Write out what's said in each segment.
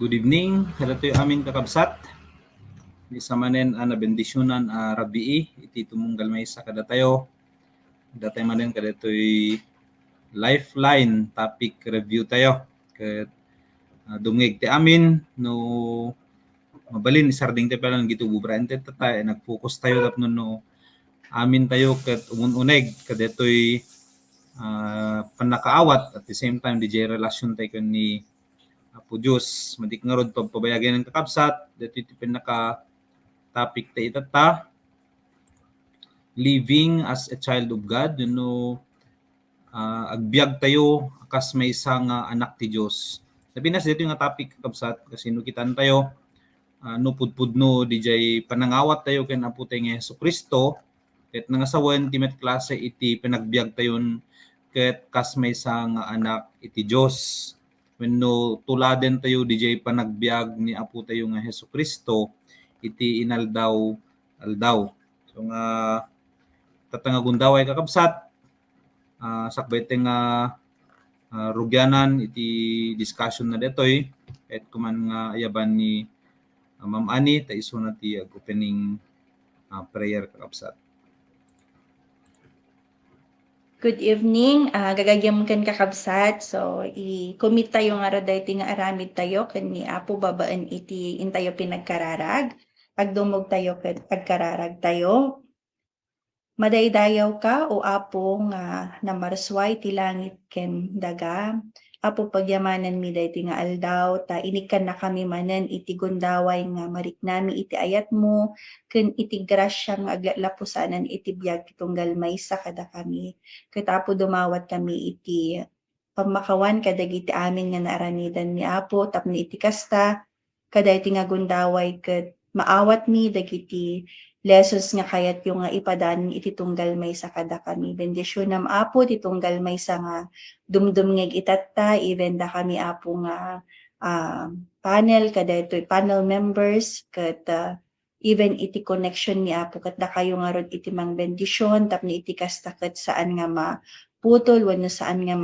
Good evening, halatoy amin kakabsat. Di sa manen na bendisyonan rabii iti tumunggal may sa kada tayo. Datay manen kada to'y lifeline topic review tayo. Ket dungeg ti amin no mabalin isarding ti palan gitububraen ti tatay nag-focus tayo tapno no amin tayo ket umununeg kada to'y panakaawat at the same time di relasyon tayo ken ni Apo Diyos, madik nga rod pagpabayagin ng kakabsat, dito iti pinaka topic ta itata, living as a child of God, agbyag tayo, kas may isang anak ti Diyos. Sabi na dito yung topic kakabsat, kasi nukitan tayo, no pudpud no, DJ panangawat tayo ken Apo tayo nga Yesu Kristo, ket nangasawan ti met klase iti pinagbyag tayon, ket kas may isang anak iti Diyos. When no tuladen tayo DJ panagbiag ni Apo tayo nga Hesus Kristo iti inaldaw. So nga tatangagundaway kakabsat sakbay nga rugyanan iti discussion na detoy et kuman nga ayaban ni Ma'am Ani ta iso na ti opening prayer kakabsat. Good evening, gagagyam ken kakabsat. So i-commit tayo nga raday ti nga aramid tayo ken ni Apo babaan iti intayo pinagkararag. Agdumog tayo ket agkararag tayo. Madaydayaw ka o Apo nga namarsway ti langit ken daga. Apo pagyamanan mi dayti nga aldaw ta inikan na kami manen iti gundaway nga mariknami iti ayat mo ken iti grasya nga aglalapusanan iti biag ti tunggal maysa kada kami. Ket Apo dumawat kami iti pamakawan kadagiti amin nga naaramidan ni Apo tapno iti kasta kadagiti nga gundaway ket maawat mi dagiti lessons nga kayat yung nga ipadaan iti tunggal maysa kada kami. Bendisyon nam Apo ti tunggal maysa nga dumdumngeg itatta even da kami Apo nga panel kada ito'y panel members ket even iti connection ni Apo ket da kayo nga rod iti mang bendisyon tapno iti kasta ket saan nga maputol wenno saan nga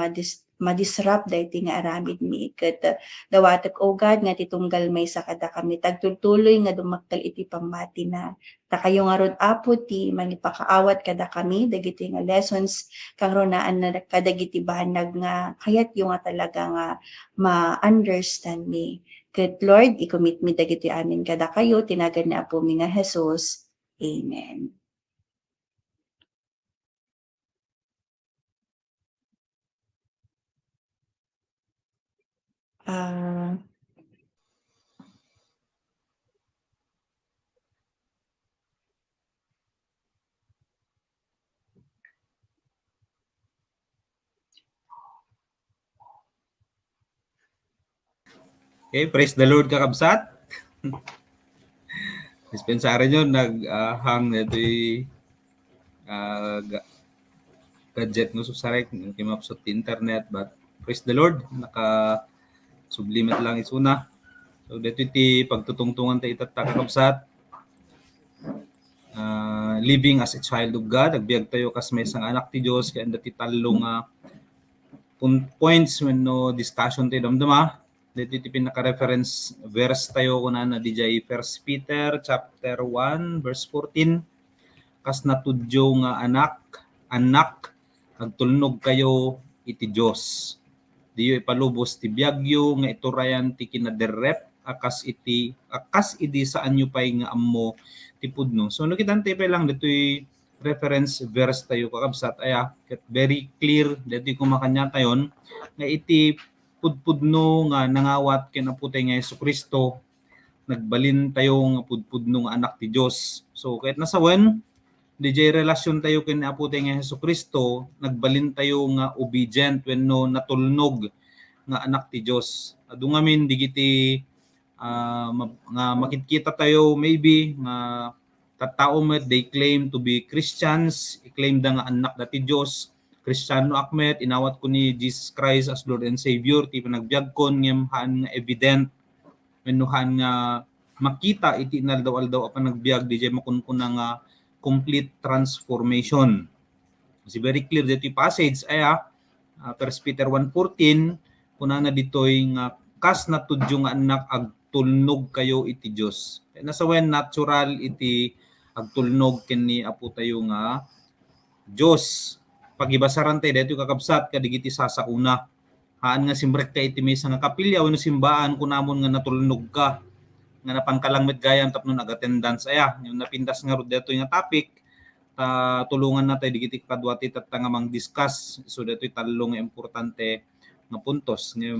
madisrupt dayti nga aramid mi ket dawatek o God nga titunggal may sa kada kami tagtuloy nga dumaktal iti pamati na ta kayo nga rod apo ti manipakaawat kada kami dagiti nga lessons kang runaan na kadagiti banag nga kayat yung nga talaga nga ma-understand mi ket Lord i-commit mi dagiti amin kada kayo tinagan ni apo mi nga Jesus. Amen. Ah, Okay, praise the Lord kakabsat. Dispensary nyo, nag-hang na ito'y gadget mo susarek, kimapsot internet, but praise the Lord, naka-sublimat lang isuna. So, dito iti pagtutungtungan tayo itat kakabsat, living as a child of God, agbiag tayo kas may isang anak ti Diyos, kaya dati talong points when no discussion tayo damdama. Dito iti pinaka-reference verse tayo kuna na DJ 1 Peter chapter 1 verse 14. Kas natudyo nga anak, agtulnog kayo iti Diyos. Diyo ipalubos ti biagyo nga iturayan ti kinaderrep akas idi saan nyo pay nga ammo ti pudno. So nakitante pa lang dito'y reference verse tayo kakabsat aya very clear dito'y kumakanya tayon nga iti pudpudno nga nangawat kinaputay nga Jesucristo nagbalin tayo nga pudpudno nga anak ti Dios. So kahit nasawen DJ relasyon tayo ken Apo tayo nga Jesucristo nagbalin tayo nga obedient wenno natulnog nga anak ti Dios. Adu ngamin digiti nga makikita tayo maybe nga tattao met they claim to be Christians, i-claim da nga anak dati Dios. Kristiyano akmet inawat ko ni Jesus Christ as Lord and Savior ti panagbiag kon ngem haan nga evident wenno haan nga makita iti inaldaw-aldaw a panagbiag DJ makunkuna nga complete transformation. Kasi very clear dito yung passage aya 1 Peter 1:14 kuna na ditoy nga kas natudyo nga anak agtulnog kayo iti Dios. Nasawen natural iti agtulnog ken ni Apo tayo nga Dios. Pagibasaran tayo dito kakabsat kadigiti sasauna. Haan nga simbrek ka iti may nga kapilya wenno simbaan kunamon nga natulnog ka nga napangkalangmet gayam tapno nag-attendance aya yung napindas nga rod dito nga topic tulungan natin digiti kadwati tat nga mang discuss so dito'y talong nga importante nga puntos nga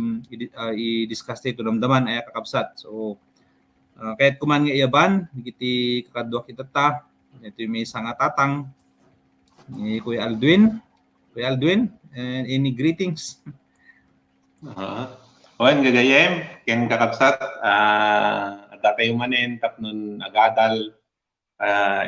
i-discuss ito damdaman ay kakabsat so kahit kuman nga iyaban digiti kakadwa kita ta ito may isang tatang ni Kuya Aldwin and any greetings. Owen gagayem ken kakabsat ada kayo manen tapnon agadal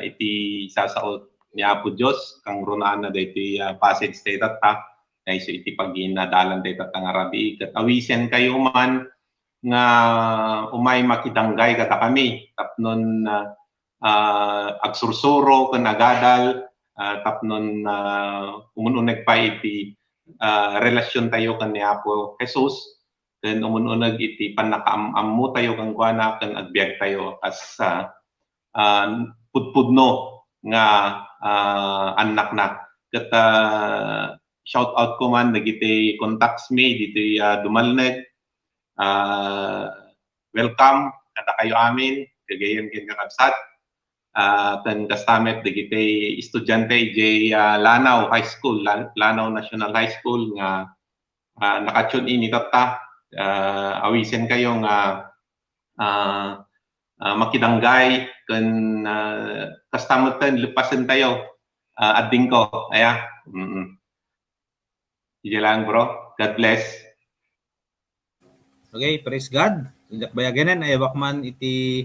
iti sasaot ni Apo Dios kang runaan na diti passage tayo ta so iti pagginadalan tayo nga rabi ket awisen kayo man nga umay makidanggay kata kami tapnon agsursuro ken agadal tapnon umununeg pa iti relasyon tayo kan ni Apo Jesus ken umununeg iti panakaammo tayo kang kuana ken agbiag tayo as pudpudno nga anak na ket shout out ko man dagiti contacts me diti Dumalneg welcome kada kayo amin kagayan ken kakabsat ken kastamet dagiti estudyante J Lanao High School Lanao National High School nga nakatune in itata awisen kayo nga makidanggay ken kastamutan lepasen tayo adding ko aya Sige lang bro, God bless. Okay, praise God. Ilak bayaganan ay wakman iti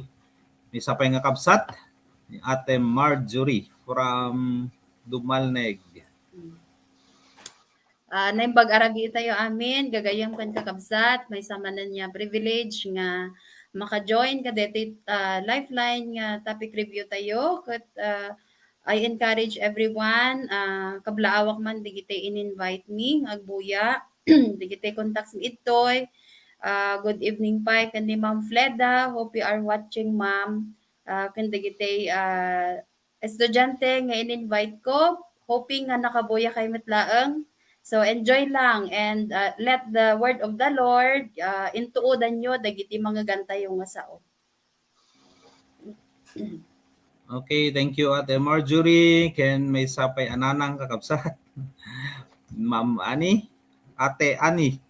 may sapay nga kabsat ni Ate Marjorie from Dumalneg. Naimbag aragi tayo amin, gagayam kan kakabsat, may sama na niya privilege nga maka-join ka dito lifeline nga topic review tayo. Kat I encourage everyone, kablaawak man digite in-invite me, agbuya. digitay contacts mi itoy. Good evening pa kan ni Ma'am Fleda. Hope you are watching, Ma'am. Kan digitay estudyante nga in-invite ko. Hoping nga nakabuya kay mitlaang. So enjoy lang and let the word of the Lord intuodan nyo dagiti mga gantay yung nga sao. Okay, thank you Ate Marjorie. Ken may sapay ananang kakabsat. Ma'am Ani, Ate Ani.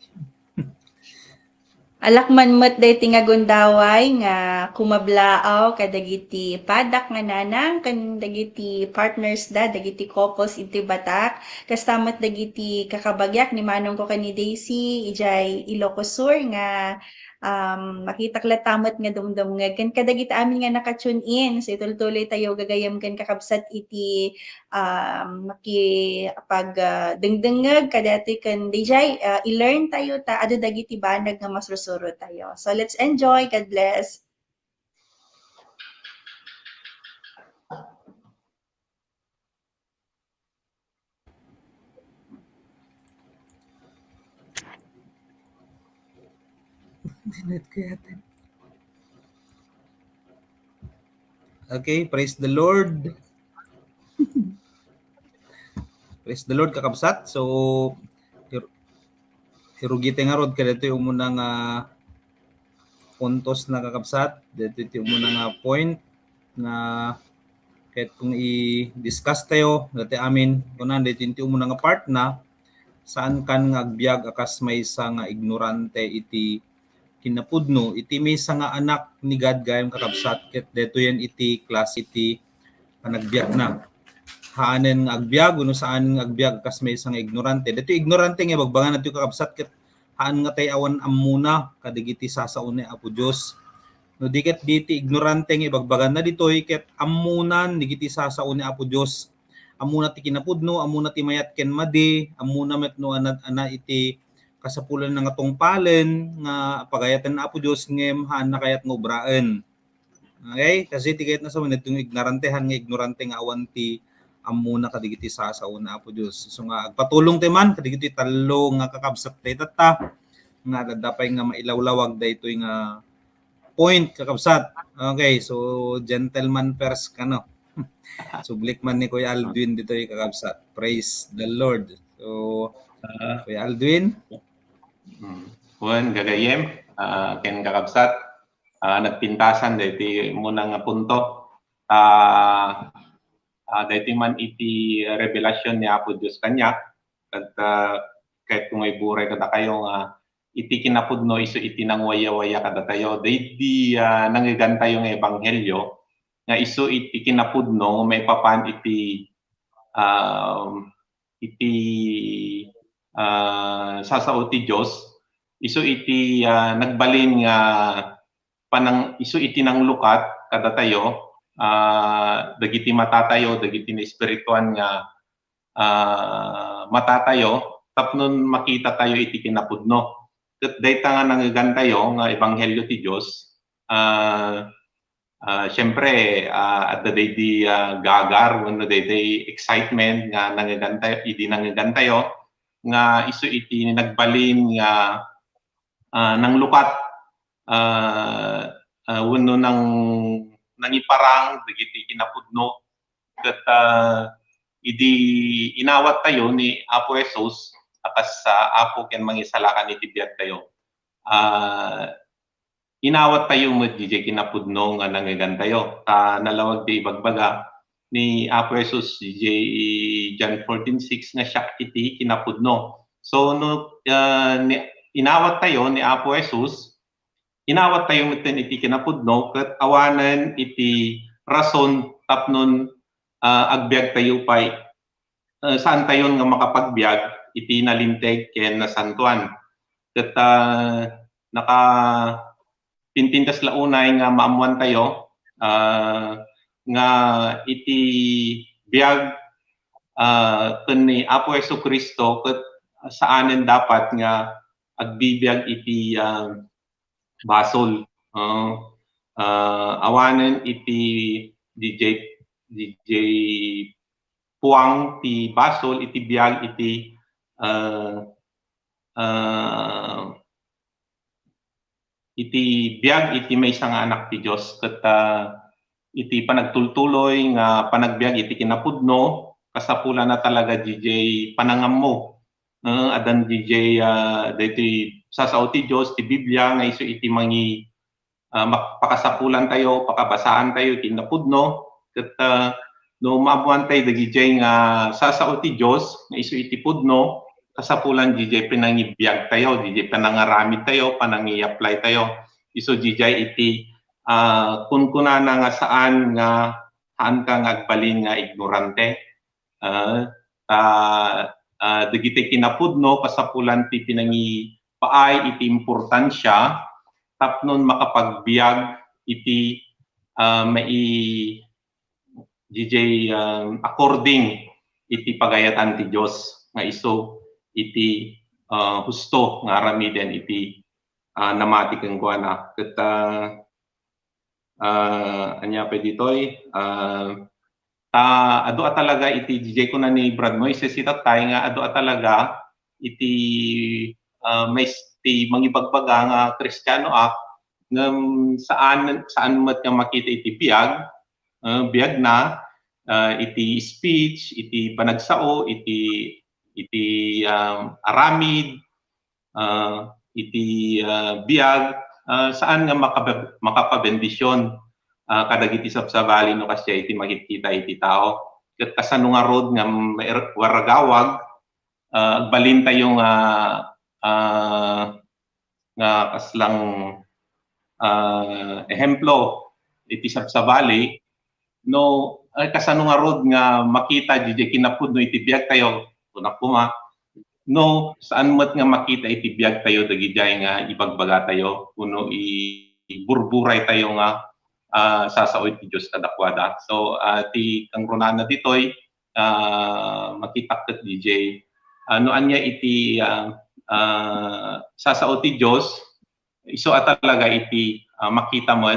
Alakman mo't dayti nga gundaway nga kumablaaw kadagiti padak nga nanang kan dagiti partners da dagiti couples iti Batak kastamat dagiti kakabagyak ni manong ko kani Daisy ijay Ilocos Sur nga makita klatamot nga dumdumngeg kan kadagiti amin nga naka-tune in so itultuloy tayo gagayam kan kakabsat iti makipag dengdengeg kadati kan dijay i-learn tayo ta adu dagiti banag nga masusuro tayo. So let's enjoy. God bless. Okay, praise the Lord. Praise the Lord kakabsat. So hirugite nga rod kadto yung muna nga puntos na kakabsat, dito yung muna nga point na kahit kung i-discuss tayo dati amin kunan dito yung muna nga part na saan kan nga agbyag akas may isa nga ignorante iti kinapudno iti may isa nga anak ni God gayam kakabsat ket dito yan iti class iti panagbiag na haanen nga agbyag uno saan nga agbyag akas may isa nga ignorante dito ignorante nga bagbangan nato kakabsat ket haan nga tay awan amuna kadigiti sasaon ni Apo Dios no diket diti ignorante nga ibagbagan na ditoy ket amunan digiti sasaon ni Apo Dios amuna ti kinapudno amuna ti mayat ken madi amuna metno ana iti kasapulan nga tungpalen nga pagayatan na Apo Dios ngem haan na kayat nga obraen okay kasi ti kayat na sa itong ignorantehan nga ignorante nga awan ti amuna kadigiti sasaon na Apo Dios so nga agpatulong ti man kadigiti talo nga kakabsat tay tata nga dadapay nga mailawlawag daytoy nga point kakabsat. Okay, so gentleman first kano. Sublik man ni Kuya Aldwin dito yung kakabsat. Praise the Lord. So Kuya Aldwin. Juan gagayem ken kakabsat nagpintasan dito muna nga punto. Dito man iti revelasyon ni Apo Dios kanya at kahit kung may buray kada kayo nga iti kinapudno iso iti nang waya-waya kada tayo di nangigan tayo ng ebanghelyo nga iso iti kinapudno may papan iti sasao ti Dios iso iti nagbalin nga panang iso iti nang lukat kada tayo dagiti matatayo dagiti na espirituan nga matatayo tapnon makita tayo iti kinapudno ket dayta nga nangigan tayo nga ebanghelyo ti Dios syempre at the day di gagar when the day excitement nga nangigan tayo idi nangigan tayo nga isu iti nagbalin nga nang lukat wenno nang nangiparang dagiti kinapudno ket idi inawat tayo ni Apo Jesus akas Apo ken mangisalakan iti biag tayo inawat tayo met DJ kinapudno nga nangigan tayo nalawag di ibagbaga ni Apo Jesus DJ John 14:6 nga siya iti kinapudno so no inawat tayo ni Apo Jesus inawat tayo met iti kinapudno ket awanen iti rason tapnon agbiag tayo pay saan tayo nga makapagbiag iti nalinteg ken nasantuan ket naka pintintas launay nga maamuan tayo nga iti biag ken ni Apo Jesucristo ket saanen dapat nga agbibiyag iti basol awanen iti DJ puang ti basol iti biag iti iti biag iti maysa nga anak ti Dios ket iti panagtultuloy nga panagbiag iti kinapudno kasapula na talaga DJ panangam mo. Adan DJ daytoy sasao ti Dios ti Biblia nga isu iti mangi pakasapulan tayo, pakabasaan tayo iti napudno ket no maabuan tayo DJ nga sasao ti Dios nga isu iti pudno kasapulan DJ pinangibiyag tayo, DJ panangaramid tayo, panangi-apply tayo. Iso DJ iti kunkunana nga saan ka ngagbalin nga ignorante. Dagiti kinapudno kasapulan ti pinangi paay iti importansya tapnon makapagbiag iti mai DJ according iti pagayatan ti Dios nga iso iti husto nga aramiden iti namati kang kuana ket anya pa ditoy ado talaga iti DJ ko na ni Brad Moises itatay nga ado talaga iti may ti mangibagbaga nga Kristiyano ngem saan met nga makita iti biag biag na iti speech iti panagsao iti aramid iti biag saan nga makapabendisyon kadagiti sabsabali no kasya iti makikita iti tao ket kasano nga rod nga waragawag agbalin tayo nga kaslang ehemplo iti sabsabali no kasano nga rod nga makita DJ kinapudno iti biag tayo tunak kuma no saan met nga makita iti biag tayo dagijay nga ibagbaga tayo kuno iburburay tayo nga sasao iti Dios kadakwada. So ti kang runana ditoy makita ket DJ ano anya iti sasao ti Dios iso talaga iti makita mo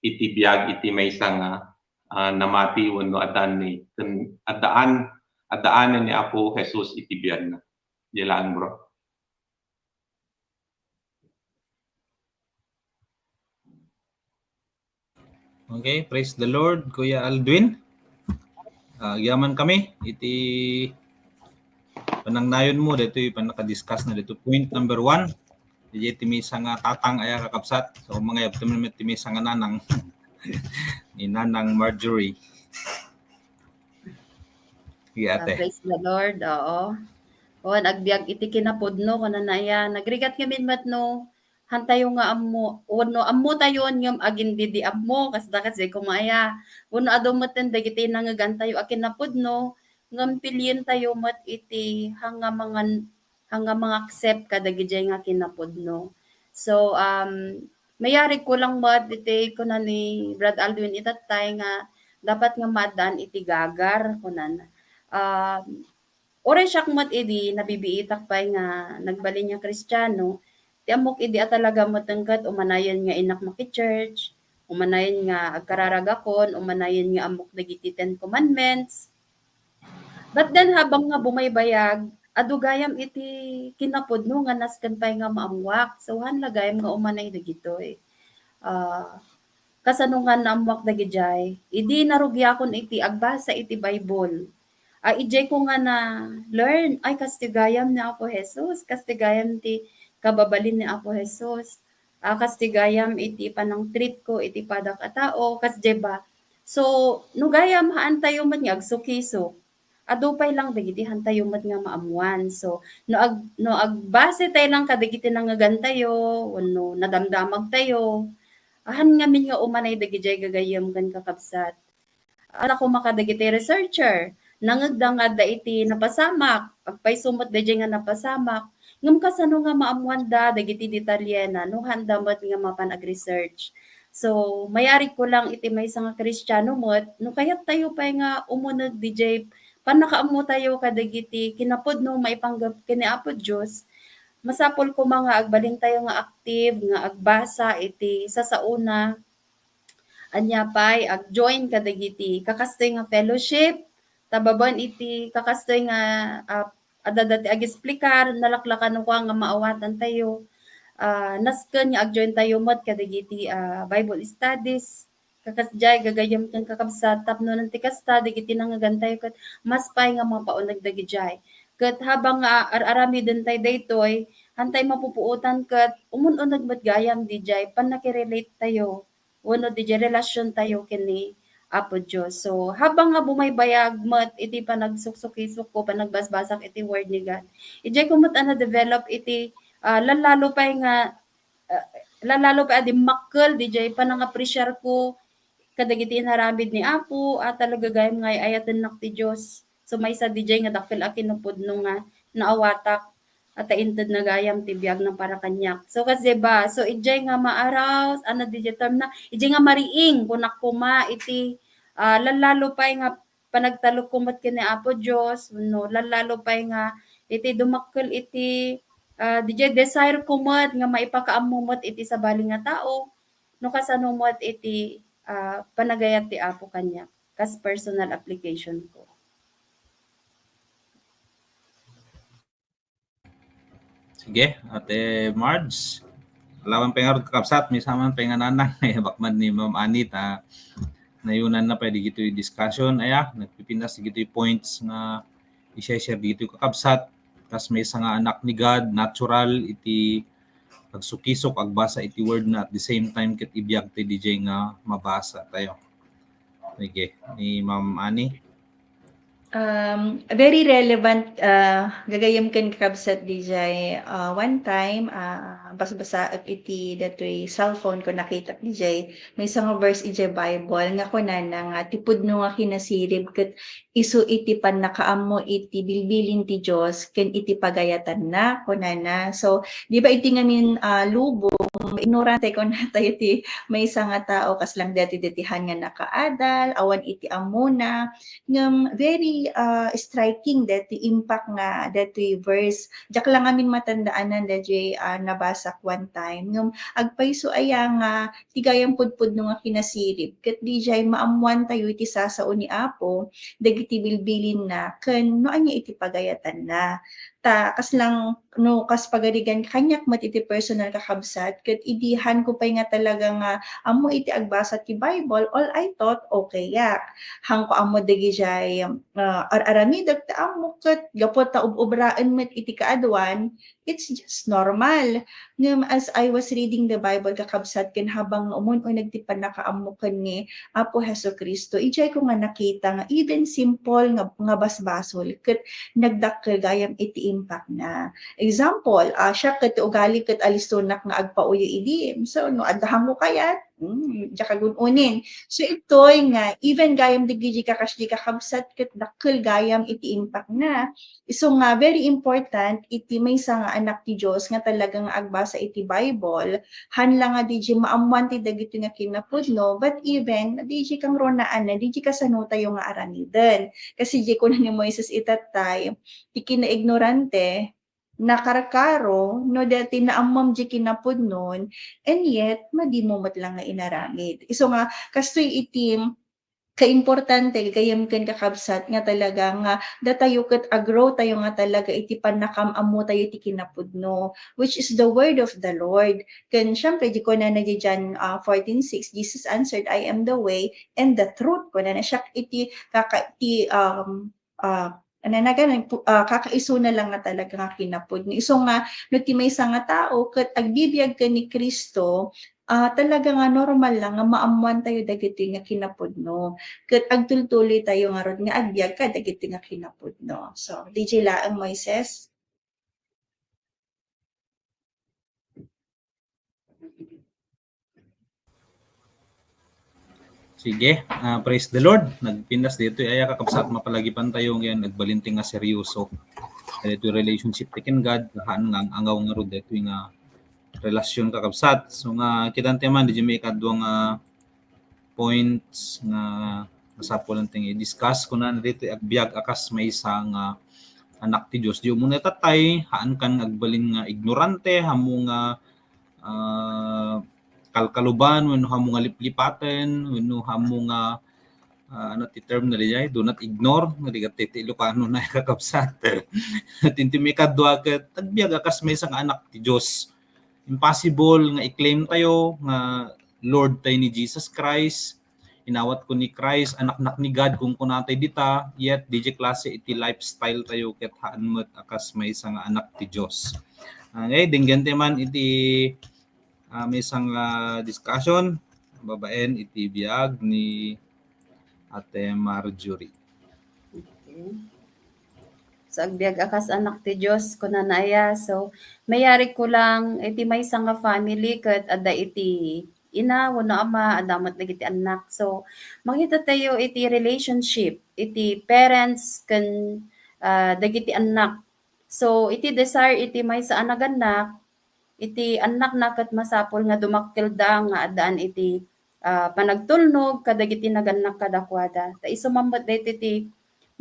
iti biag iti maysa nga namati wenno adan ni adaanan ni Apo Jesus iti biag na. Dilaan bro. Okay, praise the Lord, Kuya Aldwin. Yaman kami iti panangnayon mo dito panaka-discuss na dito point number 1. Iti misa nga tatang aya kakabsat. So mga yaptem ti misa nga nanang ni Nanang Marjorie. Ate. Praise the Lord. Oo. O nagbiag iti kinapudno kana na ya. Nagrigat kami matno hantayo nga ammo uno ammo tayon ngem agindi di ammo kasda kasi kumaya. Uno adu maten dagiti nangagan tayo akin napudno ngem pilien tayo mat iti hanga mga accept kadagiti nga kinapudno. So mayari ko lang mat iti kunan ni Brad Aldwin itatay nga dapat nga madan iti gagar kunan. Oray siya kumat idi, nabibiitak pa nga nagbalin niya Kristiyano, ti amok idi talaga matengkat, umanayan nga inak maki-church, umanayan nga agkararagakon, umanayan nga amok dagiti 10 commandments. But then habang nga bumaybayag, adugayam iti kinapudno nga nasken pay nga maamwak. So hanlagayam nga umanay dagitoy. Kasanungan na amwak dagijay, idi narugyakon iti agbasa iti Bible. Ijay ko nga na learn, ay kastigayam ni Apo Jesus, kastigayam ti kababalin ni Apo Jesus, kastigayam iti panang treat ko, iti padak atao, kasjay ba? So, nugayam haan tayo man nga agsukiso, adupay lang dagiti hantayo mat nga maamuan. So, no agbase tayo lang kadagiti nangagan tayo, no nadamdamag tayo, ahan nga min nga umanay dagijay gagayam kan kakabsat. Ako makadagiti researcher, nangagdangad da iti napasamak, agpaysumot da nga napasamak, ngam kasano nga maamuanda dagiti detalyena, no handamat nga mapanag-research. So, mayari ko lang iti may nga Kristiyano mo't, no kayat tayo pa nga umunod DJ, panakaamu tayo kadagiti kinapudno maipanggap kini Apo Diyos, masapol ko mga agbalin tayo nga active, nga agbasa iti sasauna, anya pay ag-join kadagiti kakastoy nga fellowship, tababan iti kakastoy nga ada dati ag-explicar nalaklakan ko nga maawatan tayo. Nasken nga ag-join tayo mat kadagiti Bible studies. Kakasjay gagayam kan kakabsat tapno ng tikasta dagiti nangagantay ket mas pay nga mga paunag dagijay. Ket habang arami din tay daytoy hantay mapupuutan ket umun-unag met gayam dijay pan nakirelate tayo. Wenno dijay relasyon tayo kini Apo Diyos. So habang nga bumaybayag met iti panagsuksukisok ko panagbasbasak iti word ni God. Ijay ko met na develop iti lalalo pa nga lalalo pa adi makkel dijay panang-appreciate ko kadagiti inaramid ni Apo at talaga gayam nga ayaten nak ti Dios. So maysa dijay nga dakkel a kinupudno nga naawatak at tainted na gayam ti biag ng para kanyak. So kasi ba, so ijay nga maaraw, ano dijay term na, ijay nga mariing kunak kuma iti lalalo pa nga panagtalok kumat kini Apo Dios, no, lalalo pa nga iti dumakkel iti dijay desire kumat nga maipakaamumot iti sa bali nga tao, no kasanumot iti panagayat ti Apo kanya kas personal application ko. Sige, Ate Marge. Alawan pa nga rin kakabsat, may saman pa nga nanang bakman ni Ma'am Anit. Nayunan na pwede gito yung discussion. Nagpipindas gito yung points na i-share dito yung kakabsat. Kas may isa nga anak ni God, natural, iti pagsukisok, agbasa iti word na at the same time kit ibiyag ti DJ nga mabasa tayo. Sige, ni Ma'am Ani. Very relevant, gagayam kan kakabsat DJ. One time, basa-basa iti datoy cellphone ko nakita DJ, may isang verse iti Bible nga kunan nga tipudno nga kinasirib ket isu iti pan nakaammo iti bilbilin ti Dios ken iti pagayatan na kunana. So di ba iti ngamin lubong ignorante ko na tayo ti may isa nga tao kas lang dati detihan nga nakaadal awan iti amuna ngam very striking dati impact nga dati verse jak lang amin matandaanan dati nabasak one time ngam agpayso aya nga tigayang pudpud no nga kinasirib ket dijay maamuan tayo iti sasao ni Apo dagiti bilbilin na ken no anya iti pagayatan na ta kas lang no kas pagarigan kanyak mat iti personal kakabsat ket idihan ko pay nga talaga nga amo iti agbasa ti Bible all I thought okay yak hang ko amo dagijay aramidag ta amo ket gapot ta ubraan met iti kaadwan it's just normal ngem as I was reading the Bible kakabsat ken habang umun-unag ti panakaammo ken ni Apo Hesukristo ijay ko nga nakita nga even simple nga basbasol ket nagdakkel gayam iti impact na. Example, siya ket ugali ket alistonak nga agpauyo idim. So no addahan mo kayat, jaka gununin. So itoy nga even gayam digiji kakasdi kakabsat ket dakkel gayam iti impact na. So nga very important iti maysa nga anak ti Dios nga talagang agbasa iti Bible, hanla nga diji maamuan ti dagiti nga kinapudno, but even diji kang ronaan na diji kasano tayo nga aramiden. Kasi di ko na ni Moises itatay, ikina-ignorante, nakarkaro, no dati na amam di kinapudnon, and yet, madimumot lang nga inaramid. So nga, kastoy itim, kaimportante, gayam ken kakabsat, nga talaga nga, datayo ket agrow tayo nga talaga, iti panakam-amo tayo iti kinapudno, which is the word of the Lord. Ken syempre, di ko na John 14:6, Jesus answered, I am the way and the truth. Ko na siya iti, kakaiso na lang nga talaga nga kinapudno. Iso nga, no ti maysa nga tao, ket agbibiyag ka ni Kristo, talaga nga normal lang nga maamuan tayo dagiti nga kinapudno. Ket agtultuloy tayo nga rod nga agbyag ka dagiti nga kinapudno. So, DJ Laang Moises. Sige, praise the Lord. Nagpindas dito ay kakabsat mapalagipan tayo ngayon nagbalinting nga seryoso. Dito relationship taken God, haan nga angaw nga ro dito nga relasyon kakabsat. So nga kitante man di may kadwang points nga masapol lang ting i-discuss ko na dito agbyag akas may isang anak ti Dios. Di mo na tatay, haan kan agbalin nga ignorante, hamo nga kalkaluban, wenno hamo nga liplipaten, wenno hamo nga ano ti term na diyan, do not ignore nga di kat ti Ilocano na kakabsat. Tinti mi kadwa ket tagbiag akas may nga anak ti Dios. Impossible nga i-claim tayo nga Lord tayo ni Jesus Christ. Inawat ko ni Christ, anak-anak ni God kung kunatay dita, yet DJ klase iti lifestyle tayo ket haan met akas may nga anak ti Dios. Okay, dinggante man iti may isang discussion babaen iti biag ni Ate Marjorie. Okay. So agbiag akas anak ti Dios kunanaya. So mayari ko lang iti maysa nga family ket adda iti ina wenno ama adamat dagiti anak. So makita tayo iti relationship iti parents ken dagiti anak. So iti desire iti maysa anak iti anak na ket masapol nga dumakkel da nga addaan iti panagtulnog kadagiti naganak kadakwada. Ta isumambot daytoy iti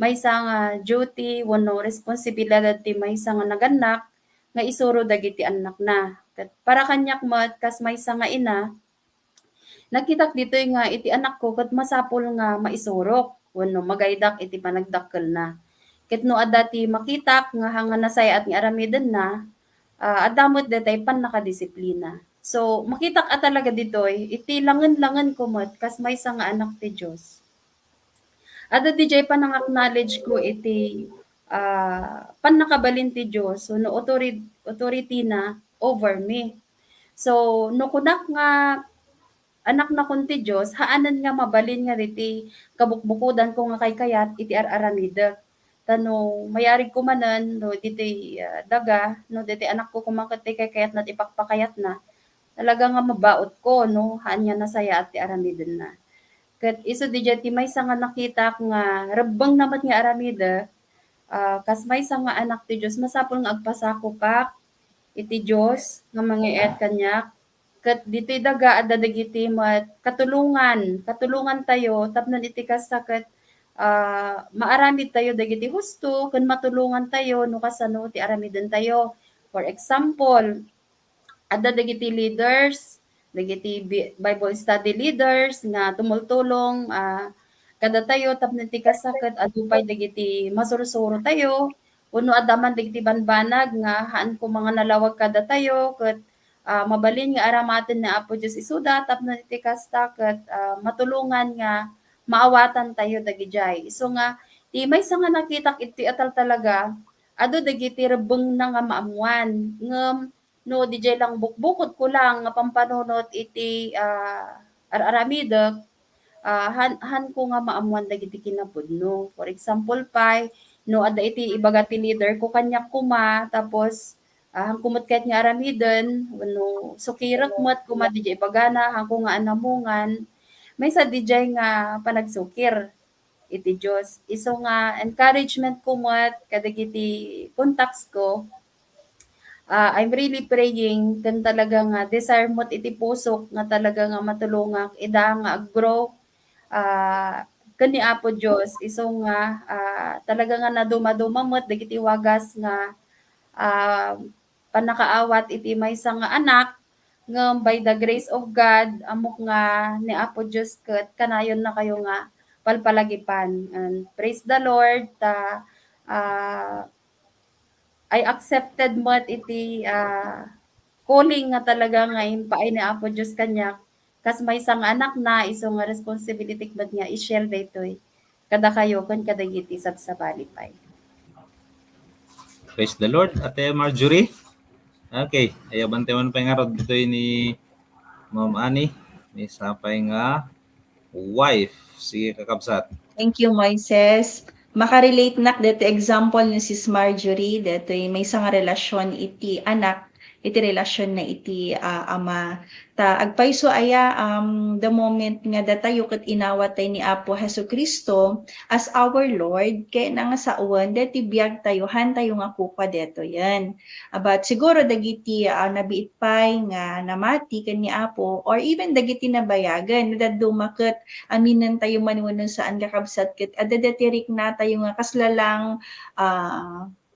maysa nga duty wenno responsibilidad ti maysa nga naganak nga isuro dagiti anak na. Ket para kanyak met kas maysa nga ina, nakitak ditoy nga iti anak ko ket masapol nga maisurok wenno magaydak iti panagdakkel na. Ket no adda ti makitak nga hanga nasayat nga aramiden na, adamot detay pan nakadisiplina. So makitak talaga ditoy iti langen-langen ko met kas maysa nga anak ti Dios. Ada DJ pa nang acknowledge ko iti pan nakabalin ti Dios so no authority na over me. So no kunak nga anak na kun ti Dios haanan nga mabalin nga iti kabukbukudan ko nga kay kayat iti araramida. Tano mayari ko manen no diti daga no diti anak ko kumakat ti kay kayat na ipakpakayat na talaga nga mabaot ko no haan nga nasaya at ti aramiden na. Ket isu DJ ti maysa nga nakita nga rebbeng namat nga aramida kas maysa nga anak ti Dios masapol nga agpasakupak iti Dios nga mangiet kanyak. Ket ditoy daga adda dagiti met katulungan tayo tapnon iti kasakit maaramid tayo dagiti husto ken matulungan tayo no kasano ti aramiden tayo. For example, adda dagiti leaders, dagiti Bible study leaders nga tumultulong kada tayo tapno ti kasakit adupay dagiti masursuro tayo wenno adda man dagiti banbanag nga haan ko mga nalawag kada tayo ket mabalin nga aramaten na Apo Dios isuda tapno iti kasta ket matulungan nga maawatan tayo dagijay. So nga ti maysa nga nakitak iti atal talaga adu dagiti rebbeng na nga maamuan ngem no DJ lang bukbukod ko lang nga pampanunot iti araramidek han ko nga maamuan dagiti kinapudno. For example no adda iti ibaga ti leader ko kanyak kuma tapos hangkumot ket nga aramiden wenno sukirek met kuma DJ ibagana hangko nga anamungan maysa DJ nga panagsukir iti Dios. Isu nga encouragement ko met kadagiti contacts ko. I'm really praying ken talaga nga desire mo't iti pusok nga talaga nga matulungak ida nga aggrow ken ni Apo Dios isu nga talaga nga naduma-duma met dagiti wagas nga panakaawat iti maysa nga anak ngem by the grace of God amok nga ni Apo Dios ket kanayon na kayo nga palpalagipan. And praise the Lord I accepted mo't iti calling nga talaga nga impaay ni Apo Dios kanyak kas maysa nga anak na isu nga responsibility met nga i-share daytoy kada kayo ken kadagiti sabsabali pay. Praise the Lord, Ate Marjorie. Okay, ayaw man pa nga rod dito ni Ma'am Annie. May sapay nga wife. Sige, kakabsat. Thank you, Moises. Makarelate nak dito example ni Sis Marjorie dito may isang relasyon iti anak iti relasyon na iti ama ta agpayso aya the moment nga datayo ket inawat tay ni Apo Hesukristo as our Lord kay nga sa uwan deti biag tayo han tayo nga kupa deto yan but siguro dagiti nabiit pay nga namati ken ni Apo or even dagiti nabayagan nadadumaket aminan tayo maniwanon saan kakabsat ket adda detirik na tayo nga kaslalang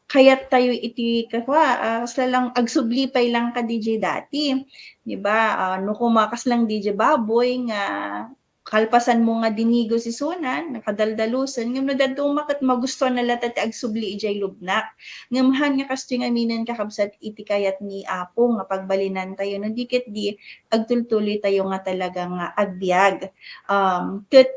kayat tayo iti kaslang agsublipay lang ka DJ dati, di ba? No kumakas lang DJ baboy nga kalpasan mo nga dinigo si sunan nakadaldalusan ngem no dadto maket magusto na latat agsubli ijay lubnak ngem nga kasto nga minan kakabsat iti kayat ni Apo nga pagbalinan tayo no dikit di agtultuloy tayo nga talaga nga agbiag ket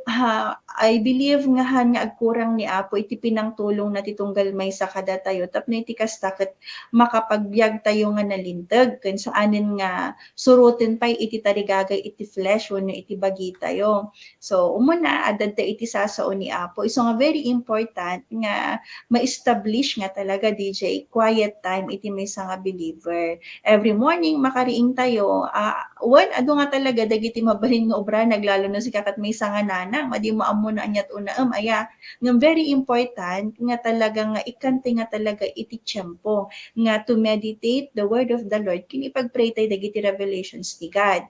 I believe nga agkurang ni Apo iti pinangtulong na titunggal may sa kada tayo tapno iti kasta ket makapagbiag tayo nga nalintag ken saanen nga surutin pay iti tarigagay iti flesh wenno iti bagi tayo. So umuna adda iti sasao ni Apo. So nga very important nga ma-establish nga talaga DJ quiet time iti maysa nga believer. Every morning makariing tayo when adu nga talaga dagiti mabalin nga obra naglalo na si kakat maysa nga nanang madi mo ammo na anyat unaem aya nga very important nga talaga nga ikante nga talaga iti tiyempo nga to meditate the word of the Lord kini pagpray tayo dagiti revelations ni God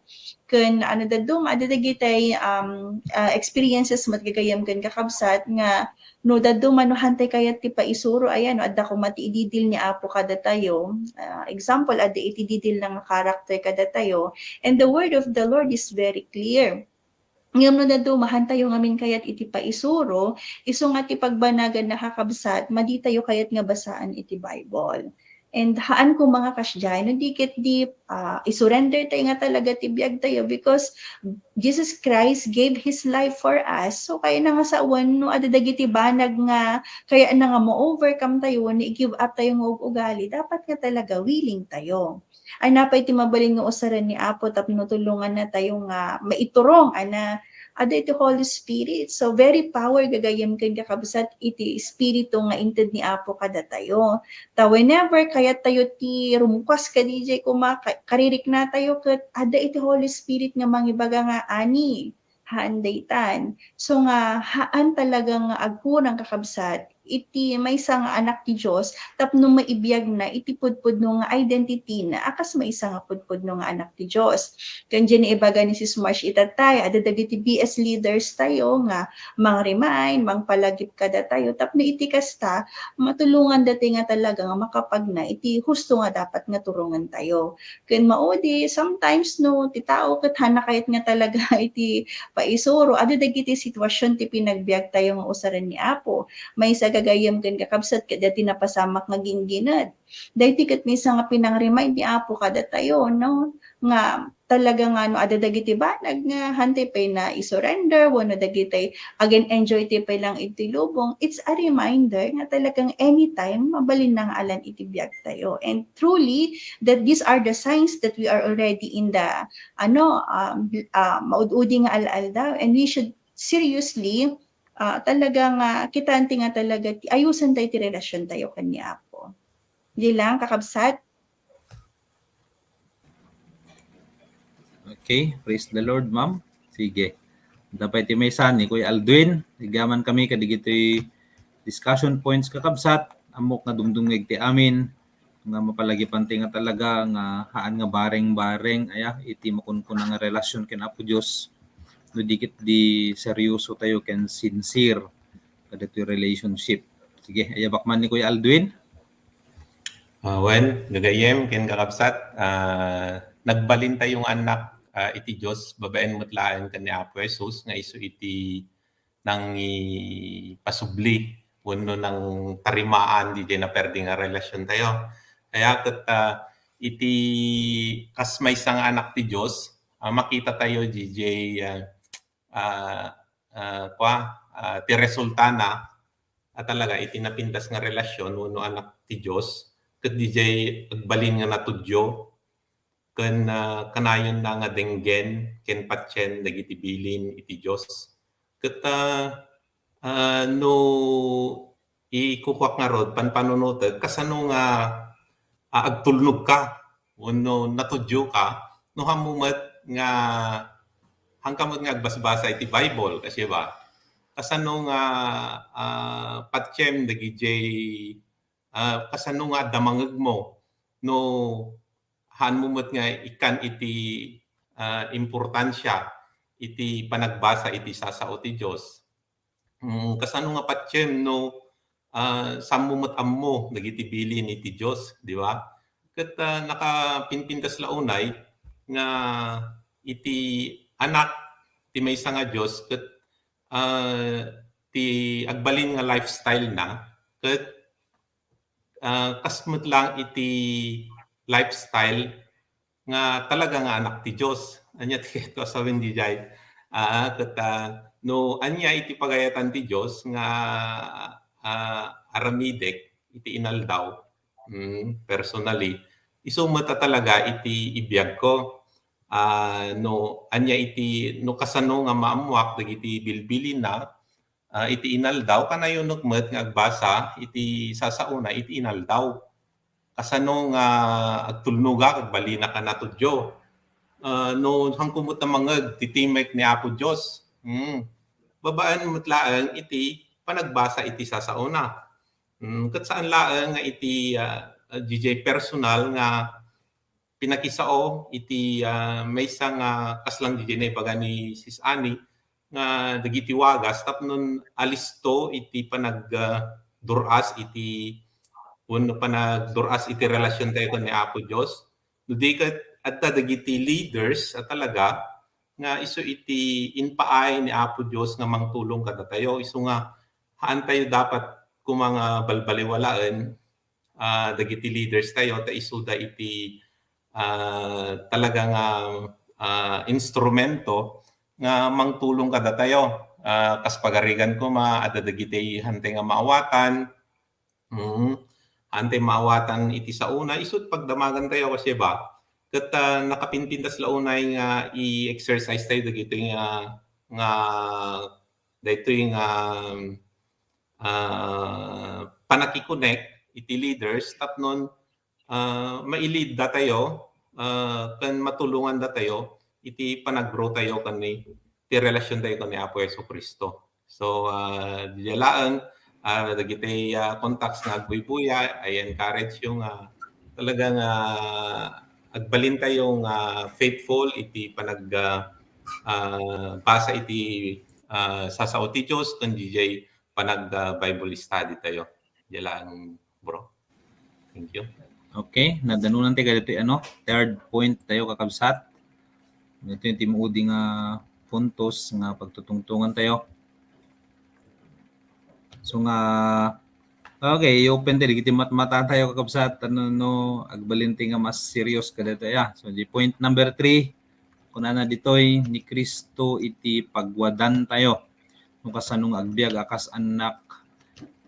ken ano dadum adadagitay experiences mat gagayam ken kakabsat nga no dadum manuhantay kayat ti paisuro ayan no adda ko mati ididil ni Apo kada tayo example adda iti didil nga character kada tayo and the word of the Lord is very clear ngem no dadto mahantayo ngamin kayat iti paisuro isu nga ti pagbanagan nakakabsat madi tayo kayat nga basaan iti Bible. And haan ko mga kasdiyan, no dikit di isurrender tayo nga talaga ti biag tayo because Jesus Christ gave His life for us. So kaya na nga sa uwan, no adadagiti banag nga, kaya na nga mo-overcome tayo, ni give up tayo ng ugali, dapat nga talaga willing tayo. Ay napay ti mabaling nga usaran ni Apo, tapno tulungan na tayo nga maiturong, ana, ada iti Holy Spirit. So very power gagayam ken kakabsat iti espiritu nga inted ni Apo kada tayo. Ta whenever kayat tayo ti rumukas ka DJ karirik na tayo ket ada iti Holy Spirit nga mangibaga nga ani haan daytan. So nga haan talaga nga agkurang kakabsat iti maysa nga anak ti Dios tapno maibiyag na iti pudpudno nga identity na akas maysa nga pudpudno nga anak ti Dios. Kandiyan ibaga ni Sis Marsh itatay ada dagiti BS leaders tayo nga mang-remind, mangpalagip kada tayo tapno iti kasta matulungan dati nga talaga nga makapagna iti husto nga dapat nga turungan tayo. Ken maudi sometimes no ti tao ket hanakayat nga talaga iti paisuro ada dagiti sitwasyon ti pinagbiag tayo nga usaran ni Apo maysa gagayam ken kakabsat ket dati napasamak nga gingginad daytoy ket maysa nga pinang-remind ni Apo kada tayo no nga talaga nga no ada dagiti banag nga hantay pay na isurrender wenno dagiti again enjoy ti pay lang iti lubong it's a reminder nga talagang anytime mabalin nang alan iti biag tayo and truly that these are the signs that we are already in the maud-udi nga alal daw and we should seriously talagang kitanti nga talaga ayusan tayo ti relasyon tayo kanya Apo. Di lang kakabsat. Okay, praise the Lord, ma'am. Sige. Dapat ti may ni Kuya Aldwin, higaman kami kadigitoy discussion points kakabsat, amok na dumdumig ti amin nga mapalagipan ti nga talaga nga haan nga bareng-bareng aya iti makunkuna nga relasyon ken Apo Dios. No dikit di seryoso tayo ken sincere kadito relationship. Sige, ayabak man ni Kuya Aldwin. Gagayem ken kakabsat, nagbalin tayong anak iti Dios babaen mutlaan ken ni Apo Jesus nga isu iti nang pasubli wenno nang tarimaan di na perdi nga relasyon tayo. Kaya ket iti kas maysa nga anak ti Dios makita tayo DJ ti resulta na talaga iti napintas nga relasyon wenno anak ti Dios ket DJ agbalin nga natudyo ken kanayon na nga denggen ken patyen dagiti bilin iti Dios ket no ikukwak nga rod panpanunuted kasano nga agtulnog ka wenno natudyo ka no hamumet nga hangkamot nga agbasbasa iti Bible kasi ba kasano nga patyen dagiti kasano nga damangeg mo no hanmumet nga ikan iti importansya iti panagbasa iti sasao ti Dios kasano nga patyen no sammumet ammo dagiti bilin iti Dios di ba ket nakapinpintas launay nga iti anak ti ti maysa nga Dios ket ti agbalin nga lifestyle na ket kasmet lang iti lifestyle nga talaga nga anak ti Dios. Anya ti ket ko sawen di jay. Ket no anya iti pagayatan ti Dios nga aramidek iti inaldaw personally isu mata talaga iti ibiyag ko. No anya iti no kasano nga maamuak dagiti bilbilin na iti inaldaw kanayon met nga agbasa iti sasauna iti inaldaw. Kasano nga agtulnuga kag balina ka na tudyo. No hangkumot na mangeg ti timek ni Apo Dios. Babaan mutlaeng iti panagbasa iti sasauna. Ket saan laeng nga iti DJ personal nga pinakisao iti maysa nga kaslang DJ na ibaga ni Sis Annie nga dagiti wagas tapnon alisto iti panagduras iti wenno panagduras iti relasyon tayo ni Apo Dios. No di ket adta dagiti leaders at talaga nga isu iti inpaay ni Apo Dios nga mangtulong kada tayo isu nga haan tayo dapat kung mga balbaliwalaen dagiti leaders tayo ta isuda iti talagang instrumento nga mangtulong kada tayo. Kas pagarigan ko adda dagiti hantay nga maawatan. Hantay maawatan iti sauna isut pagdamagan tayo kasi ba ket nakapinpintas launay nga i-exercise tayo dagiti nga daytoy nga panakikonek iti leaders tapnon mailid da tayo kan matulungan da tayo iti panaggrow tayo kani ti relasyon tayo ni Apo Jesucristo. So di laeng dagiti contacts nga agbuy-buya I encourage yung talagang agbalin tayong faithful iti basa iti sasao ti Dios kun DJ Bible study tayo. Di laeng bro. Thank you. Okay, nadanunan tayo dito third point tayo kakabsat. Ito yung timuudi nga puntos nga pagtutungtungan tayo. So nga okay, open tayo digiti mata tayo kakabsat agbalinti nga mas serious kada tayo. So di point number 3 kunana ditoy ni Kristo iti pagwadan tayo. No kasanong agbiag akas anak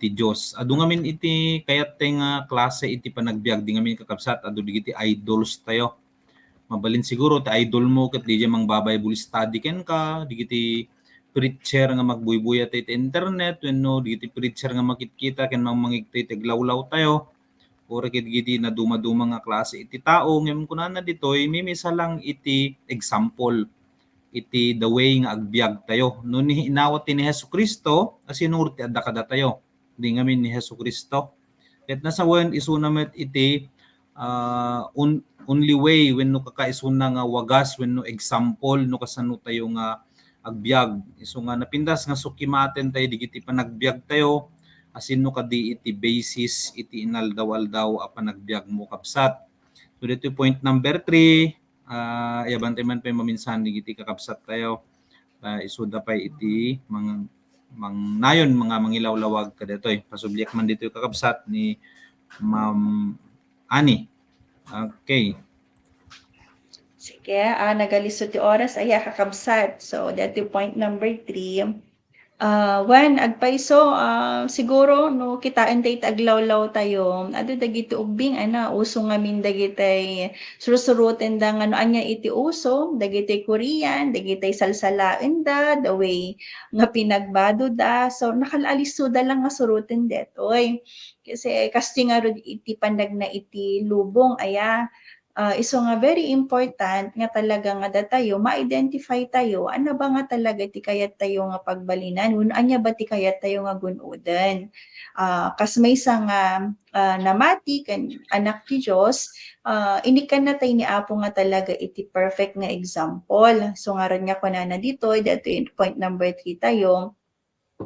ti Dios. Adu ngamin iti kayat nga klase iti panagbiag di ngamin kakabsat adu digiti idols tayo. Mabalin siguro ti idol mo ket di mang Bible study ken ka digiti preacher nga magbuybuya tayo iti internet wenno digiti preacher nga makikita ken mangigtay tiglawlaw tayo. Ora ket digiti na dumaduma nga klase iti tao ngem kunana ditoy mimisa lang iti example iti the way nga agbiag tayo. No ni inawat ni Jesucristo asinur ti adda kada tayo. Di ngamin ni Jesucristo. Ket nasa wen isunamet iti only way wenno kakaisuna nga wagas wenno example no kasano tayo nga agbiag. Isu nga napindas nga sukimaten tayo digiti panagbiag tayo asinno kadi iti basis iti inaldaw-aldaw a panagbiag mo kapsat. So dito point number 3 yabante man pa maminsan digiti kakabsat tayo isuda pa iti nayon mga mangilawlawag kadetoy pasubjek man dito kakabsat ni Ma'am Annie. Okay. Sige, nagalisod ti oras ay kakabsat. So dito point number 3. When agpaiso siguro no kitaan tayo aglawlaw tayo adu dagiti ubing uso ngamin dagiti surusuruten da nga anya iti uso dagiti Korean dagiti salsalaen da the way nga pinagbado da so nakalaliso da lang nga suruten detoy kasi kasi nga iti pandag na iti lubong iso nga very important nga talaga nga datayo ma-identify tayo ano ba nga talaga ti kayat tayo nga pagbalinan uno anya ba ti kayat tayo nga gunoden kas maysa nga namati kan anak ti Dios inikan na tayo ni Apo nga talaga iti perfect nga example so nga ron nga kunana dito point number 3 tayo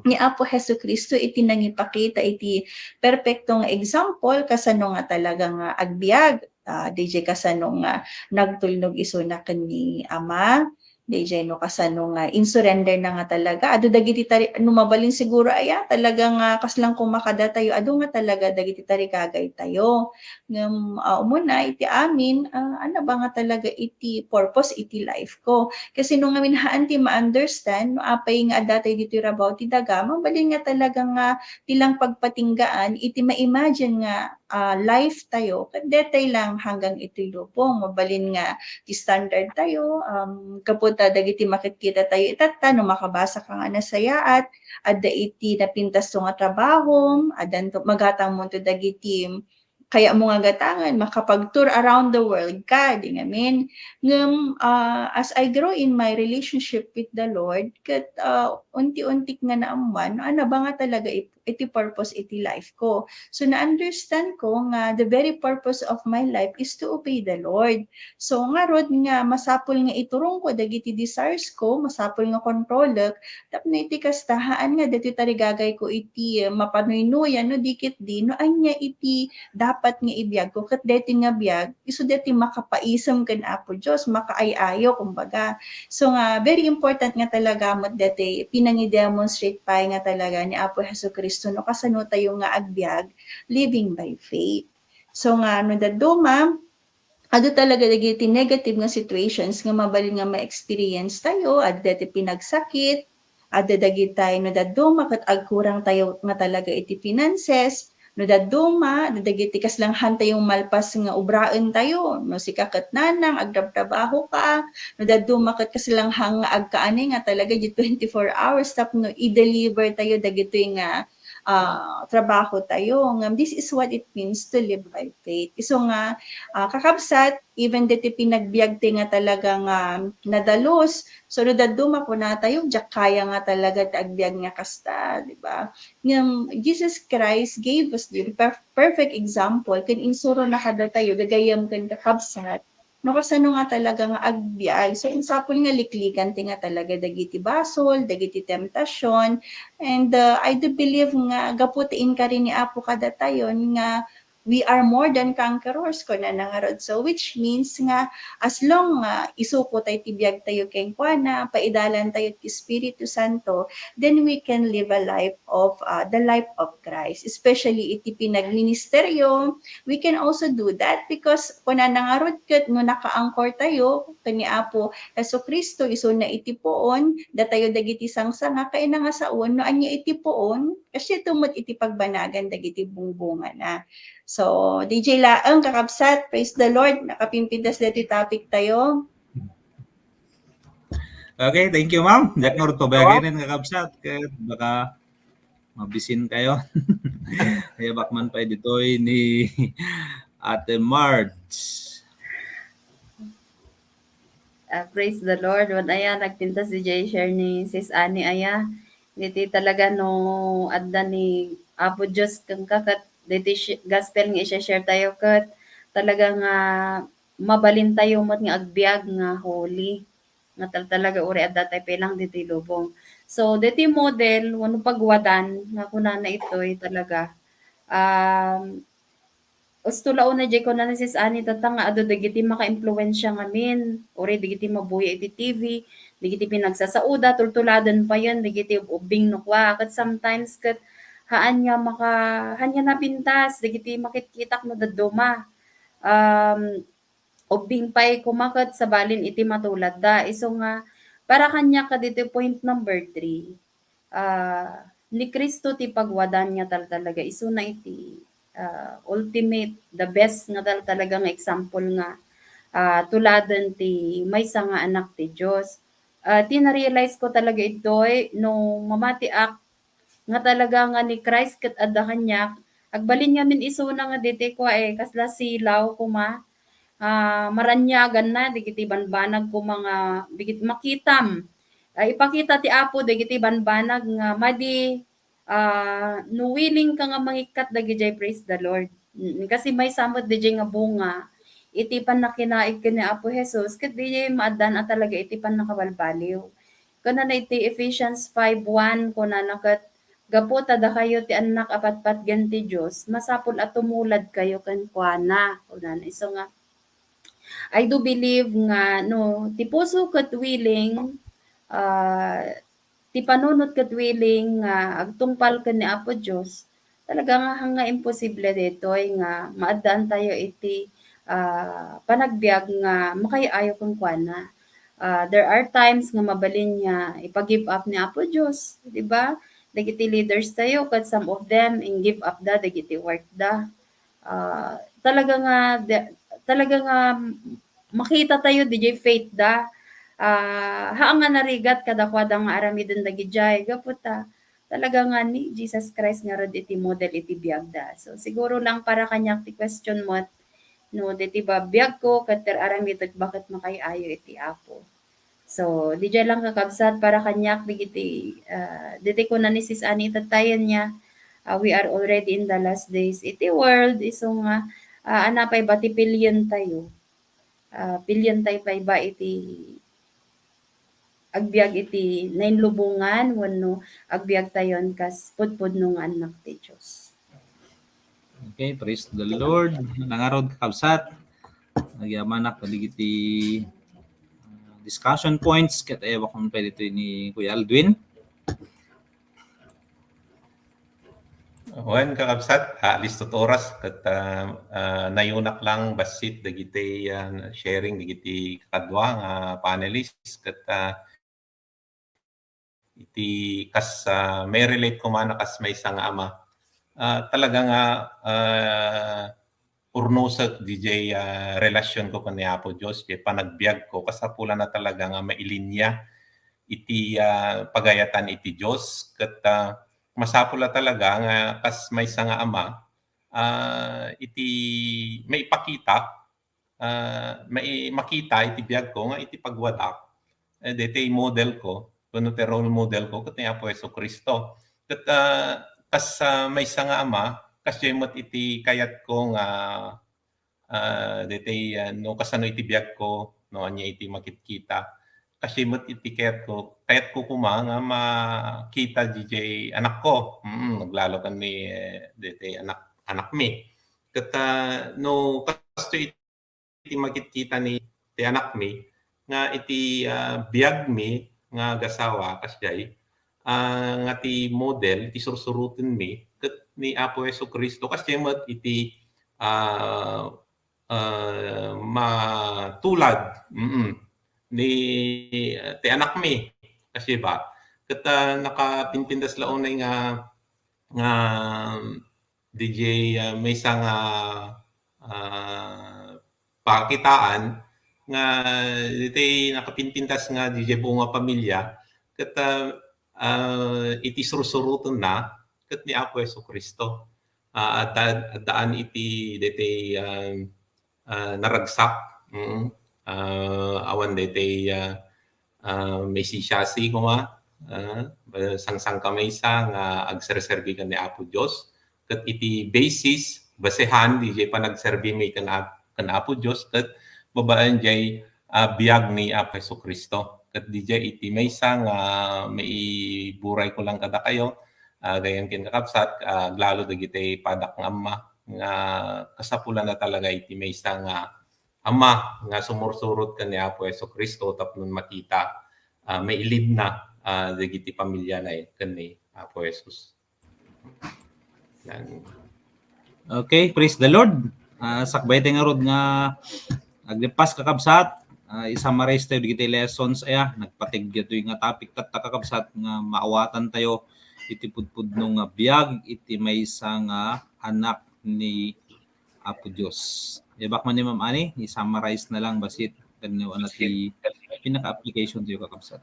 ni Apo Jesucristo iti nangipakita iti perfectong example kasano nga talaga nga agbiag DJ kasano nga nagtulnog isuna ken ni Ama DJ no kasano nga in surrender na nga talaga adu dagiti tari mabalin siguro aya talaga nga kaslang kumakada tayo adu nga talaga dagiti tari kagay tayo ngem umuna iti amin ano ba nga talaga iti purpose iti life ko kasi nung amin haan ti ma-understand no apay nga adatay dito rabaw ti daga mabalin nga talaga nga tilang pagpatinggaan iti ma-imagine nga life tayo kadetay lang hanggang iti lubong mabalin nga ti standard tayo kaputa dagiti makikita tayo itatta no makabasa ka nga nasayaat adda iti napintas to nga trabaho adan magatang mo to dagiti kaya mo nga gatangan makapag-tour around the world ka di ngamin ngem as I grow in my relationship with the Lord ket unti-unti nga naamuan ano ba nga talaga iti purpose iti life ko so na-understand ko nga the very purpose of my life is to obey the Lord so nga rod nga masapol nga iturong ko dagiti desires ko masapol nga kontrolek tapno iti kastahaan nga dati tarigagay ko iti mapanuynuyan no dikit di no anya iti dapat nga ibiyag ko ket deti nga biyag isu deti makapaisem ken Apo Dios makaayayo kumbaga so nga very important nga talaga met deti pinangi-demonstrate pa nga talaga ni Apo Hesukristo no kasano tayo nga agbyag living by faith so nga no daduma ado talaga dagiti negative nga situations nga mabalin nga ma-experience tayo at dati pinagsakit adda dagitay no daduma ket agkurang tayo nga talaga iti finances no daduma dagiti kaslanghan tayong malpas nga ubraen tayo no sikaket nanang agtrabaho ka no daduma ket kaslanghang nga agkaani nga talaga di 24 hours tapno i-deliver tayo dagiti nga trabaho tayo ngam this is what it means to live by faith iso nga kakabsat even diti pinagbiag ti nga talaga nga nadalos so daduma po na tayo jak kaya nga talaga ti agbiag nga kasta di ba ngam Jesus Christ gave us the perfect example ken insuro na kada tayo gagayam ken kakabsat no kasano nga talaga nga agbiag so insapol nga liklikan ti nga talaga dagiti basol dagiti temptasyon and I do believe nga gaputiin ka rin ni Apo kada tayon nga we are more than conquerors ko na nangarod so which means nga as long nga isuko tayo tibiyag tayo kay kuana paidalan tayo ti Espiritu Santo then we can live a life of the life of Christ especially iti pinagministeryo we can also do that because kuna nangarod ket no nakaangkor tayo kani Apo Hesukristo iso na iti poon datayo dagiti sangsanga kay nga saon no anya iti poon kasi tumot iti pagbanagan dagiti bungbunga na so, DJ Laeng, kakabsat, praise the Lord, nakapimpintas dati topic tayo. Okay, thank you ma'am. Jack Norto bagay nga kakabsat kaya baka mabisin kayo. Kaya bakman pa ditoy ni Ate Marge. Praise the Lord. Wan aya nagpintas si Jay share ni Sis Annie aya. Diti talaga no adda ni Apo Dios kang kakat diti gospel nga i-share tayo kat talaga nga mabalin tayo mat nga agbiag nga holy nga talaga uri adda tayo pelang diti lubong. So diti model wano pagwadan nga kunana itoy talaga ustulaon na jay ko na sis ani tatang nga ado dagiti maka-impluwensya ngamin uri dagiti mabuya iti TV dagiti pinagsasauda tultuladan pa yan dagiti ubing nukwa kat sometimes kat haan niya napintas dagiti makitkitak no daduma ubing pay kumakat sa balin iti matulad da iso nga para kanya ka dito point number 3 ni Kristo ti pagwadan niya talaga iso na iti ultimate the best nga talagang example nga tuladan ti maysa nga anak ti Dios tina-realize ko talaga itoy no mamatiak nga talaga nga ni Christ ket adda kanyak agbalin niya min iso na nga diti ko kasla silaw kuma maranyagan na digiti banbanag ko mga digiti makitam ipakita ti Apo digiti banbanag nga madi no willing ka nga mangikat dagiti praise the Lord kasi may samot DJ nga bunga iti pan nakinaig ken ni Apo Jesus ket DJ maadan at talaga iti pan nakabalbaliw kana na iti Ephesians 5:1 kuna nakat gapo tada kayo ti anak apatpat ganti Dios masapul at tumulad kayo ken kuana kuna iso nga I do believe nga no ti puso ket willing ti panunot ket willing nga agtungpal ken ni Apo Dios talaga nga imposible detoy nga maadaan tayo iti panagbiag nga makay-ayo kung kuana. There are times nga mabalin niya ipag-give up ni Apo Dios, di ba? Dagiti leaders tayo ket some of them in give up da dagiti work da. Talaga nga talaga nga makita tayo DJ faith da. Haan nga narigat kadakwadang nga aramiden dagijay gaputa. Talaga nga ni Jesus Christ nga rod iti model iti biag da. So siguro lang para kanyak ti question mo no diti ba biag ko ket aramid bakit makay-ayo iti Apo. So DJ lang kakabsat para kanyak digiti diti ko na ni sis Anita tayo niya. We are already in the last days. Iti world iso nga anapay ba ti pilyon tayo. Pilyon tayo pay ba iti agbiag iti nainlubungan wenno agbiag tayon kas pudpud nga anak ti Dios. Okay, praise the Lord. Nangarod kakabsat. Nagyamanak kaligiti discussion points ket ewa kung pwede ito ni Kuya Aldwin. Wan kakabsat, alis tot oras ket nayunak lang basit dagiti sharing dagiti kadwa nga panelists ket iti kas may relate ko man kas may isang ama. Talaga nga urnosat DJ relasyon ko kani Apo Dios di panagbiag ko kasapula na talaga nga mailinya iti pagayatan iti Dios ket masapula talaga nga kas may isang ama iti may ipakita may makita iti biag ko nga iti pagwadak deti model ko kuno ti role model ko ket ni Apo Jesucristo ket kas may isang ama kas jemot iti kayat ko nga deti no kasano iti biag ko no anya iti makitkita kasi mo't iti kayat ko kuma nga makita DJ anak ko naglalo kan ni deti anak mi ket no kasto iti makitkita ni ti anak mi nga iti biag mi nga gasawa kasjay nga ti model ti sursurutin mi ket ni Apo Jesucristo kasi mo't iti matulad ni ti anak mi kasi ba ket nakapinpindas launay nga DJ may isang pakitaan nga iti nakapinpintas nga DJ bunga pamilya ket iti sursuruton na ket ni Apo Jesucristo at daan iti deti naragsak awan deti may sisasi kuma sang kamay sa nga agserserbi kan ni Apo Dios ket iti basis basehan DJ panagserbi mi kan Apo Dios ket babaan jay biag ni Apo Jesucristo ket DJ iti may sang may buray ko lang kada kayo gayon ken kakabsat lalo dagiti padak nga amma nga kasapulan na talaga iti may sang ama nga sumursurot kan ni Apo Jesucristo tapnon makita may ilid na dagiti pamilya na kan ni Apo Jesus. Okay, praise the Lord. Sakbay tayo nga rod nga aglipas kakabsat. Isummarize tayo dagiti lessons nagpatigya to nga topic kakabsat nga maawatan tayo iti pudpudno nga biag iti may isang anak ni Apo Dios. Ibak man ni Ma'am Ani, i-summarize na lang basit kanino ti pinaka-application tayo kakabsat.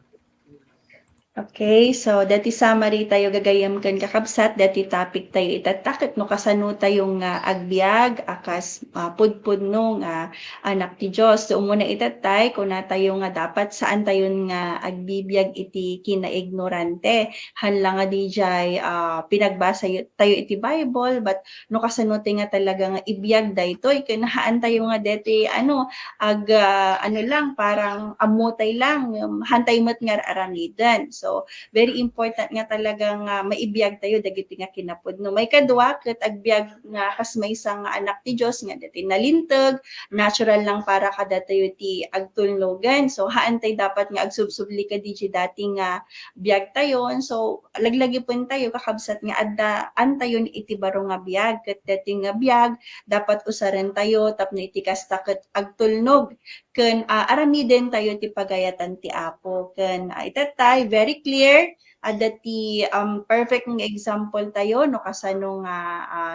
Okay, so dati summary tayo gagayam kan kakabsat, dati topic tayo itatakit no kasano tayong agbiag akas pudpudno nga anak ti Dios. So umuna itatay kung na tayo nga dapat saan tayo nga agbibiyag iti kinaignorante. Hanla nga dijay pinagbasa tayo iti Bible but no kasano tayo nga talaga nga ibiyag daytoy kinahaan tayo nga dati lang parang amutay lang hantay mat nga aramidan. So very important nga talaga nga maibiyag tayo dagiti nga kinapudno. May kadwa ket agbyag nga kas may isa nga anak ti Dios nga dati nalintag, natural lang para kada tayo ti agtulnogan. So haantay dapat nga agsubsubli ka di dati nga biyag tayon. So laglagi pun tayo kakabsat nga adda antayon iti baro nga biyag ket dati nga biyag dapat usaran tayo tapno iti kasta ket agtulnog ken aramiden tayo ti pagayatan ti Apo ken itatay very clear adda ti perfect nga example tayo no kasano nga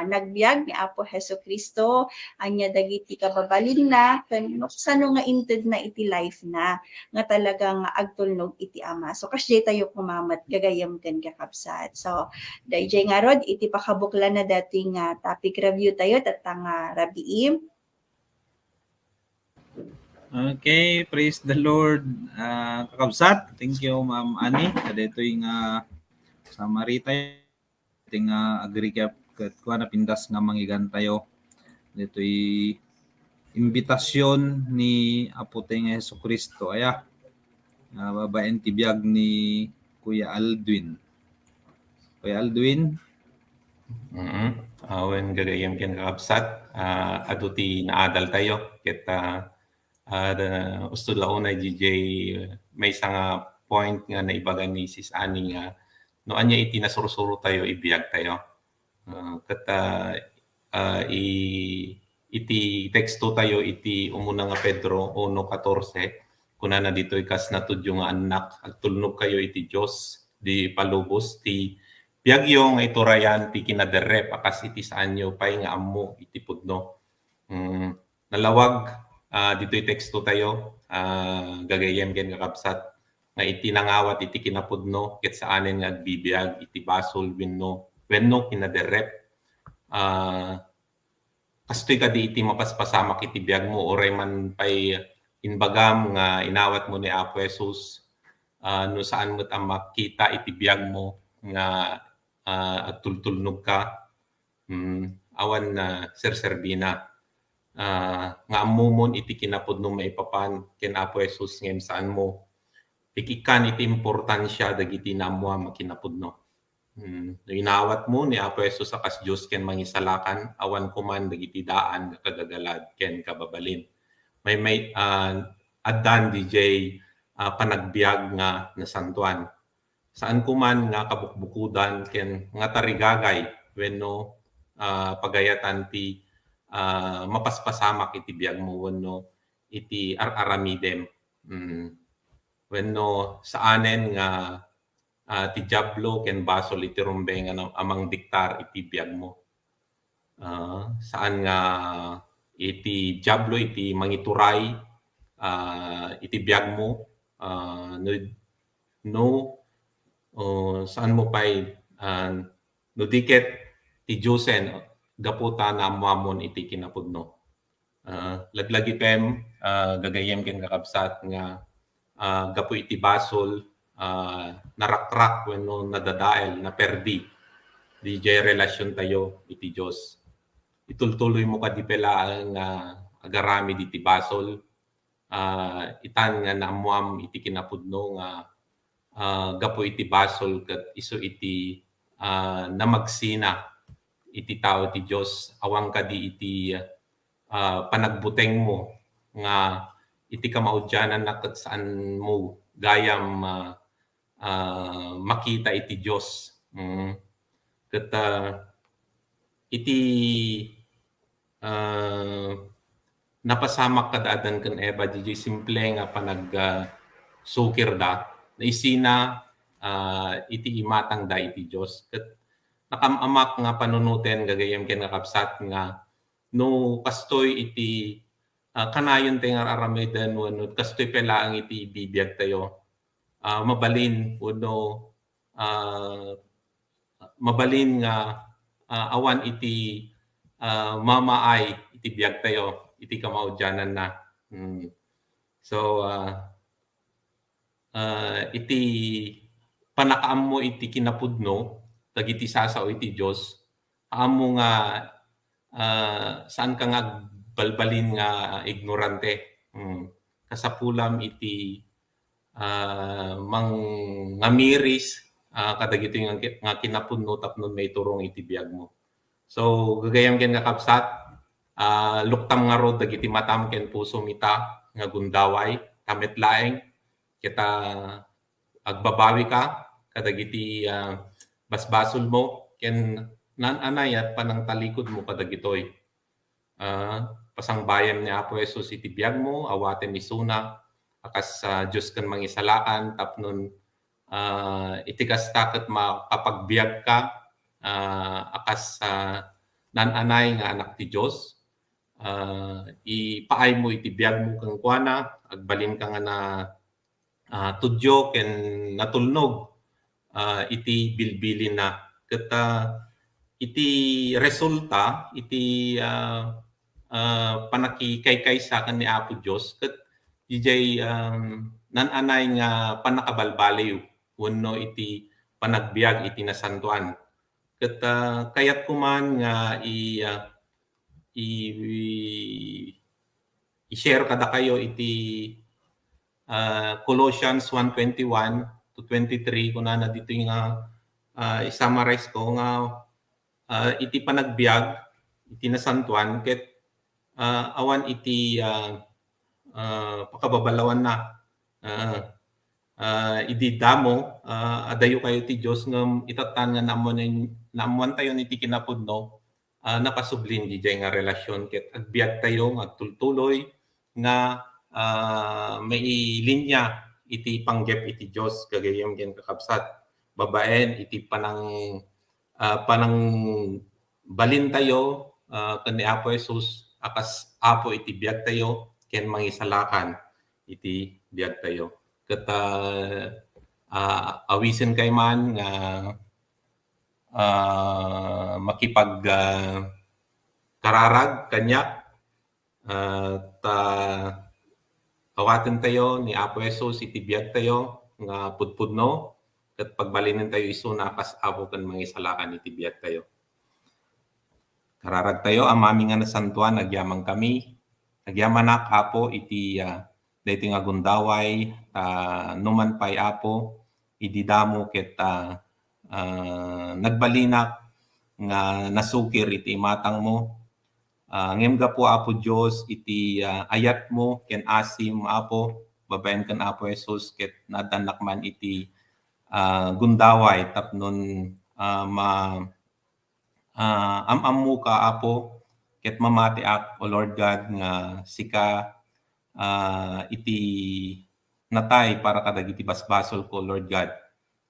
nagbiag ni Apo Hesukristo anya dagiti kababalin na ken no kasano nga inted na iti life na nga talagang agtulnog iti Ama. So kasdi tayo kumamat gagayam ken kakabsat. So dayjay nga rod iti pakabuklan na dating topic review tayo tatang rabiim. Okay, praise the Lord. Kakabsat, thank you Ma'am Ani. Kadito yung summary tayo. Ting agree ka kuha na pindas nga manggigan tayo. Dito yung imbitasyon ni Apo tayong Hesukristo. Aya, babaen tibiyag ni Kuya Aldwin. Kuya Aldwin. When gagayam ken kakabsat, adu ti naadal tayo. Ket usto launa DJ may isang point nga naibagan ni Sis Ani nga no anya iti nasursuro tayo ibiyag tayo. Ket iti teksto tayo iti umuna nga Pedro 1:14 kunana ditoy kas natudyo nga anak agtulnog kayo iti Dios di palubos ti biyagyo nga iturayan ti kinaderep akas iti saanyo pay nga ammo iti pudno. Nalawag dito'y teksto tayo, gagayem ken kakabsat, nga iti nangawat iti kinapudno, ket saanen nga agbibiyag, iti basol, wenno kinaderep. Kastoy kadi iti mapaspasamak iti biyag mo, oray man pay inbagam nga inawat mo ni Apo Jesus, no saan mo't ang makita iti biyag mo, nga agtultulnog ka, awan na serserbina. Nga amumon iti kinapudno maipapan ken Apo Jesus ngem saan mo ikikan iti importansya dagiti namwa makinapudno. No inawat mo ni Apo Jesus akas Dios ken mangisalakan awan kuman dagiti daan kagagalad ken kababalin. May addan DJ panagbiag nga nasantuan. Saan kuman nga kabukbukudan ken nga tarigagay wenno pagayatan ti mapaspasamak iti biyag mo wenno iti aramidem. Wenno saanen nga ti diablo ken basol iti rumbengan amang diktar iti biyag mo. Saan nga iti diablo iti mangituray iti biyag mo saan mo pay no diket ti Diyosen gaputa na amamon iti kinapudno. Laglagi pem gagayem ken kakabsat nga gapu iti basol narakrak wenno nadadael na perdi di jay relasyon tayo iti Dios. Itultuloy mo kadi pelaan nga agarami iti basol itan nga naamuam iti kinapudno nga gapu iti basol ket isu iti namagsina iti tao ti Dios awang kadi iti panagbuteng mo nga iti kamaudyanan na ket saan mo gayam makita iti Dios. Ket iti napasamak kadaadan ken Eva di simple nga panag sukir da naisina iti imatang da iti Dios ket nakamamak nga panunuten gagayem ken kakabsat nga no kastoy iti kanayon tayo nga aramiden wenno kastoy pelaang iti bibiyag tayo mabalin wenno mabalin nga awan iti mamaay iti biyag tayo iti kamaudyanan na. So iti panakaam mo iti kinapudno dagiti sasao iti Dios amo nga saan ka nga balbalin nga ignorante kasapulam iti mang ngamiris kadagito nga kinapudno tapno may turong iti biag mo. So gagayam ken nga kapsat, luktam nga rod dagiti matam ken puso mita nga gundaway tamet laeng kita agbabawi ka kadagiti basbasol mo ken nan-anay at panang talikod mo kadagitoy. Pasangbayan ni Apo Jesus iti biag mo, awaten ni Suna, akas sa Diyos kan mangisalakan, tapnon iti kasta ket makapagbiag ka, akas nan-anay nga anak ti Diyos. Ipaay mo iti biag mo kang kuana, agbalin ka nga na tudyo ken natulnog iti bilbilin na. Ket iti resulta, iti panakikaykaysa kan ni Apo Diyos, ket dijay nan-anay nga panakabalbaliw wenno iti panagbiag iti nasantuan. Ket kayat kuman nga i-share kada kayo iti Colossians 1:21 to 23 kunana dito nga i-summarize ko nga iti panagbiag iti nasantuan ket awan iti pakababalawan na idi damo adayo kayo ti Dios ngem itatan nga naamuan tayo iti kinapudno napasublin dijay nga relasyon ket agbiag tayo nga agtultuloy nga may linya iti panggep iti Dios gagayem ken kakabsat babaen iti panang balin tayo ken ni Apo Jesus akas Apo iti biag tayo ken mangisalakan iti biag tayo. Ket awisen kay man nga makipag kararag kanya awaten tayo ni Apo Jesus iti biag tayo nga pudpudno ket pagbalinin tayo isu na akas Apo ken mangisalakan iti biag tayo. Kararag tayo amami nga nasantuan agyamang kami agyamanak Apo iti daytoy nga gundaway numan pay Apo idi damo ket nagbalinak nga nasukir iti matang mo ngem gapo Apo Dios iti ayat mo ken asim Apo babaen ken Apo Jesus ket nadanak man iti gundaway tapnon am mo ka Apo ket mamatiak o Lord God nga sika iti natay para kadagiti basbasol ko Lord God.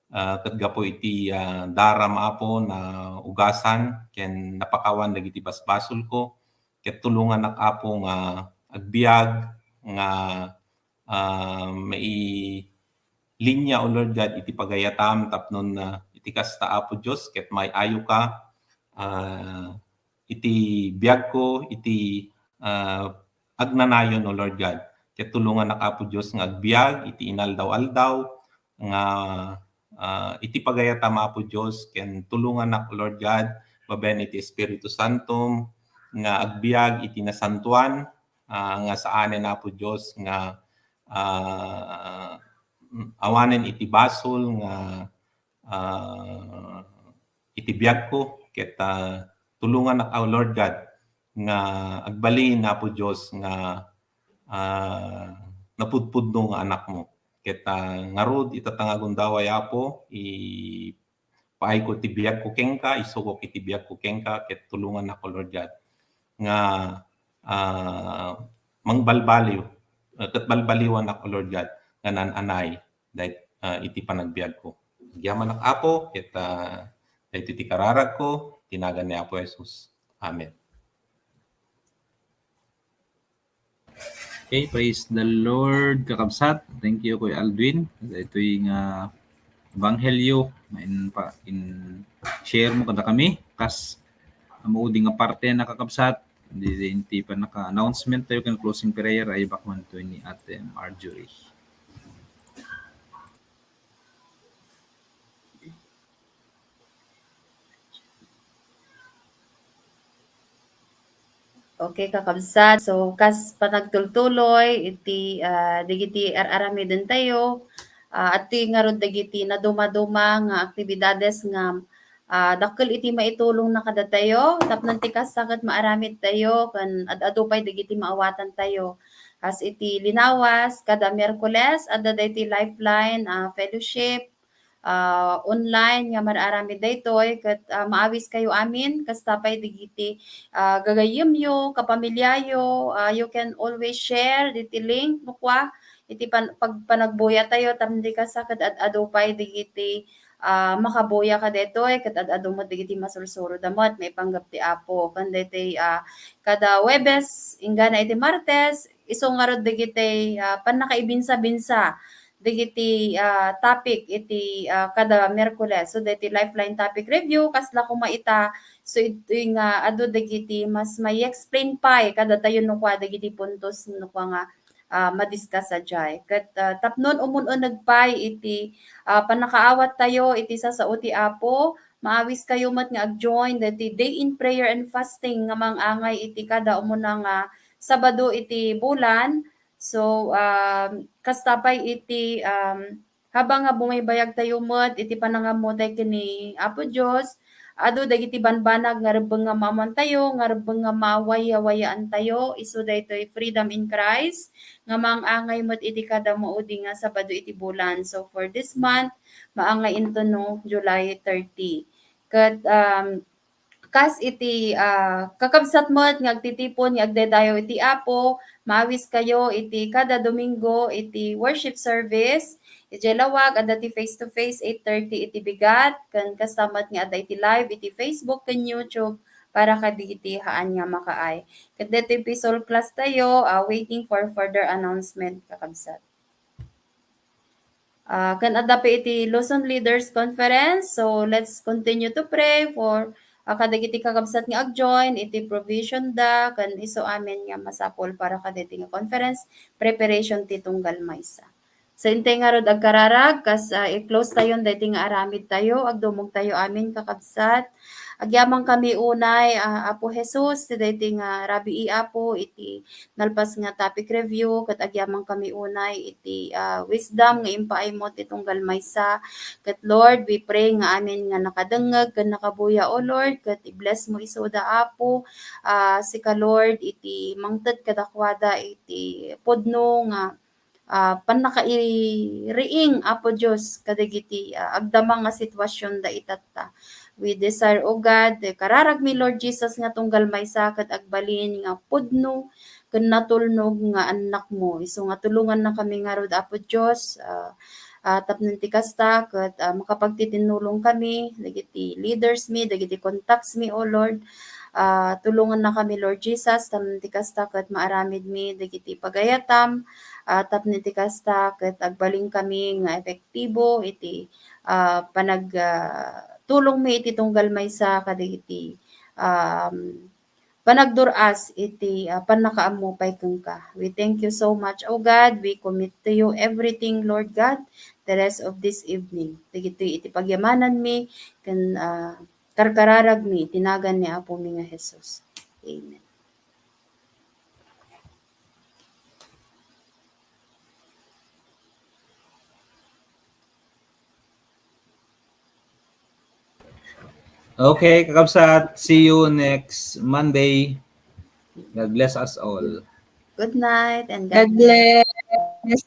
Ket gapo iti daram Apo na ugasan ken napakawan dagiti basbasol ko ket tulungan nak Apo nga agbiag nga mai linya o Lord God iti pagayatam tapnon iti kasta Apo Dios ket may ayo ka iti biag ko iti agnanayon o Lord God ket tulungan nak Apo Dios nga agbiag iti inaldaw-aldaw nga iti pagayatam Apo Dios ken tulungan nak Lord God babaen iti Espiritu Santo nga agbiag iti nasantuan nga saanen Apo Dios nga awanen iti basol nga iti biag ko ket tulungan nak Lord God nga agbalin Apo Dios nga napudpudno nga anak mo ket ngarud itatanga gundaway Apo paay ko ti biag ko kenka isugok iti biag ko kenka ket tulungan ako Lord God nga mangbalbaliw ket balbaliwan ako Lord God nga nan-anay dahit iti panagbiag ko. Agyaman nak Apo ket dahito iti kararag ko tinagan ni Apo Jesus. Amen. Okay, praise the Lord kakabsat. Thank you Kuya Aldwin. Ito yung Ebanghelyo in share mo kada kami kas maudi nga parte na kakabsat. Hindi pa naka-announcement tayo kan closing prayer ay bakman to ni Ate Marjorie. Okay, kakabsat. So, kas panagtultuloy, iti digiti ararami din tayo. At ti nga ron dagiti na dumaduma nga aktibidades nga dakkel iti maitulong na kada tayo. Tapnon ti kasakat maaramid tayo kan ad-adu pay dagiti maawatan tayo. As iti linawas kada Miyerkules adda iti Lifeline Fellowship online nga mararami daytoy ket maawis kayo amin kas tapay digiti gagayemyo, kapamilyayo, you can always share diti link mukwa iti pagpanagbuya tayo tamdi ka sa kad ad-adu pay digiti makabuya ka detoy ket ad-adu mo digiti masulsuro damot may panggap ti Apo kan deti kada Webes ingana iti Martes iso nga rod digiti panakaibinsa-binsa digiti topic iti kada Miyerkules so deti Lifeline topic review kasla kumaita so ito nga adu dagiti mas may explain pa kada tayo no kwa dagiti puntos no kwa nga madiscuss ajay. Kat tapnon nagpay iti panakaawat tayo iti sa ti Apo maawis kayo mat nga ag-join dati day in prayer and fasting nga mangangay iti kada umuna nga Sabado iti bulan. So kastapay iti habang nga bumaybayag tayo mat iti panangamutay kini Apo Dios adu dagiti banbanag nga rebeng nga mamon tayo nga rebeng nga mawaya-wayaan tayo isu daytoy freedom in Christ nga mangangay met iti kada maudi nga Sabado iti bulan. So for this month maangay into no July 30. Ket kas iti kakabsat mo't nga agtitipon nga agdedayo iti Apo maawis kayo iti kada Domingo iti worship service iti lawag adda ti face to face 8:30 iti bigat kan kasamat nga adda iti live iti Facebook ken YouTube para kaditi haan nga makaay. Ket deti episode class tayo waiting for further announcement kakabsat. Kan adda pa iti Luzon Leaders Conference. So let's continue to pray for kadagiti kakabsat nga ag-join iti provision da kan iso amin nga masapol para kadagiti nga conference preparation ti tunggal maysa. So intay nga rod agkararag kas i-close tayon daytoy nga aramid tayo agdumog tayo amin kakabsat. Agyamang kami unay Apo Jesus ti daytoy nga rabii Apo iti nalpas nga topic review ket agyamang kami unay iti wisdom nga impaay mo ti tunggal maysa. Ket Lord, we pray nga amin nga nakadengeg ken nakabuya o Lord ket i-bless mo isu da Apo sika Lord iti mangted kadakwada iti pudno nga panakairiing Apo Dios kadagiti agdamang nga sitwasyon da itatta. We desire, O God, kararag mi Lord Jesus nga tunggal maysa ket agbalin nga pudno ken natulnog nga anak mo. Isu nga tulungan na kami nga rod Apo Dios tapnon ti kasta ket makapagtitinulong kami dagiti leaders mi dagiti contacts mi O Lord. Tulungan na kami Lord Jesus tapnon ti kasta ket maaramid mi dagiti pagayatam tapno ti kasta ket agbalin kami nga epektibo iti tulong mi iti tunggal maysa kadagiti panagduras iti panakaammo pay kengka. We thank you so much, O God. We commit to you everything, Lord God, the rest of this evening. Dagiti iti pagyamanan mi ken karkararag mi tinagan ni Apo mi nga Jesus. Amen. Okay, kakabsat. See you next Monday. God bless us all. Good night and God bless.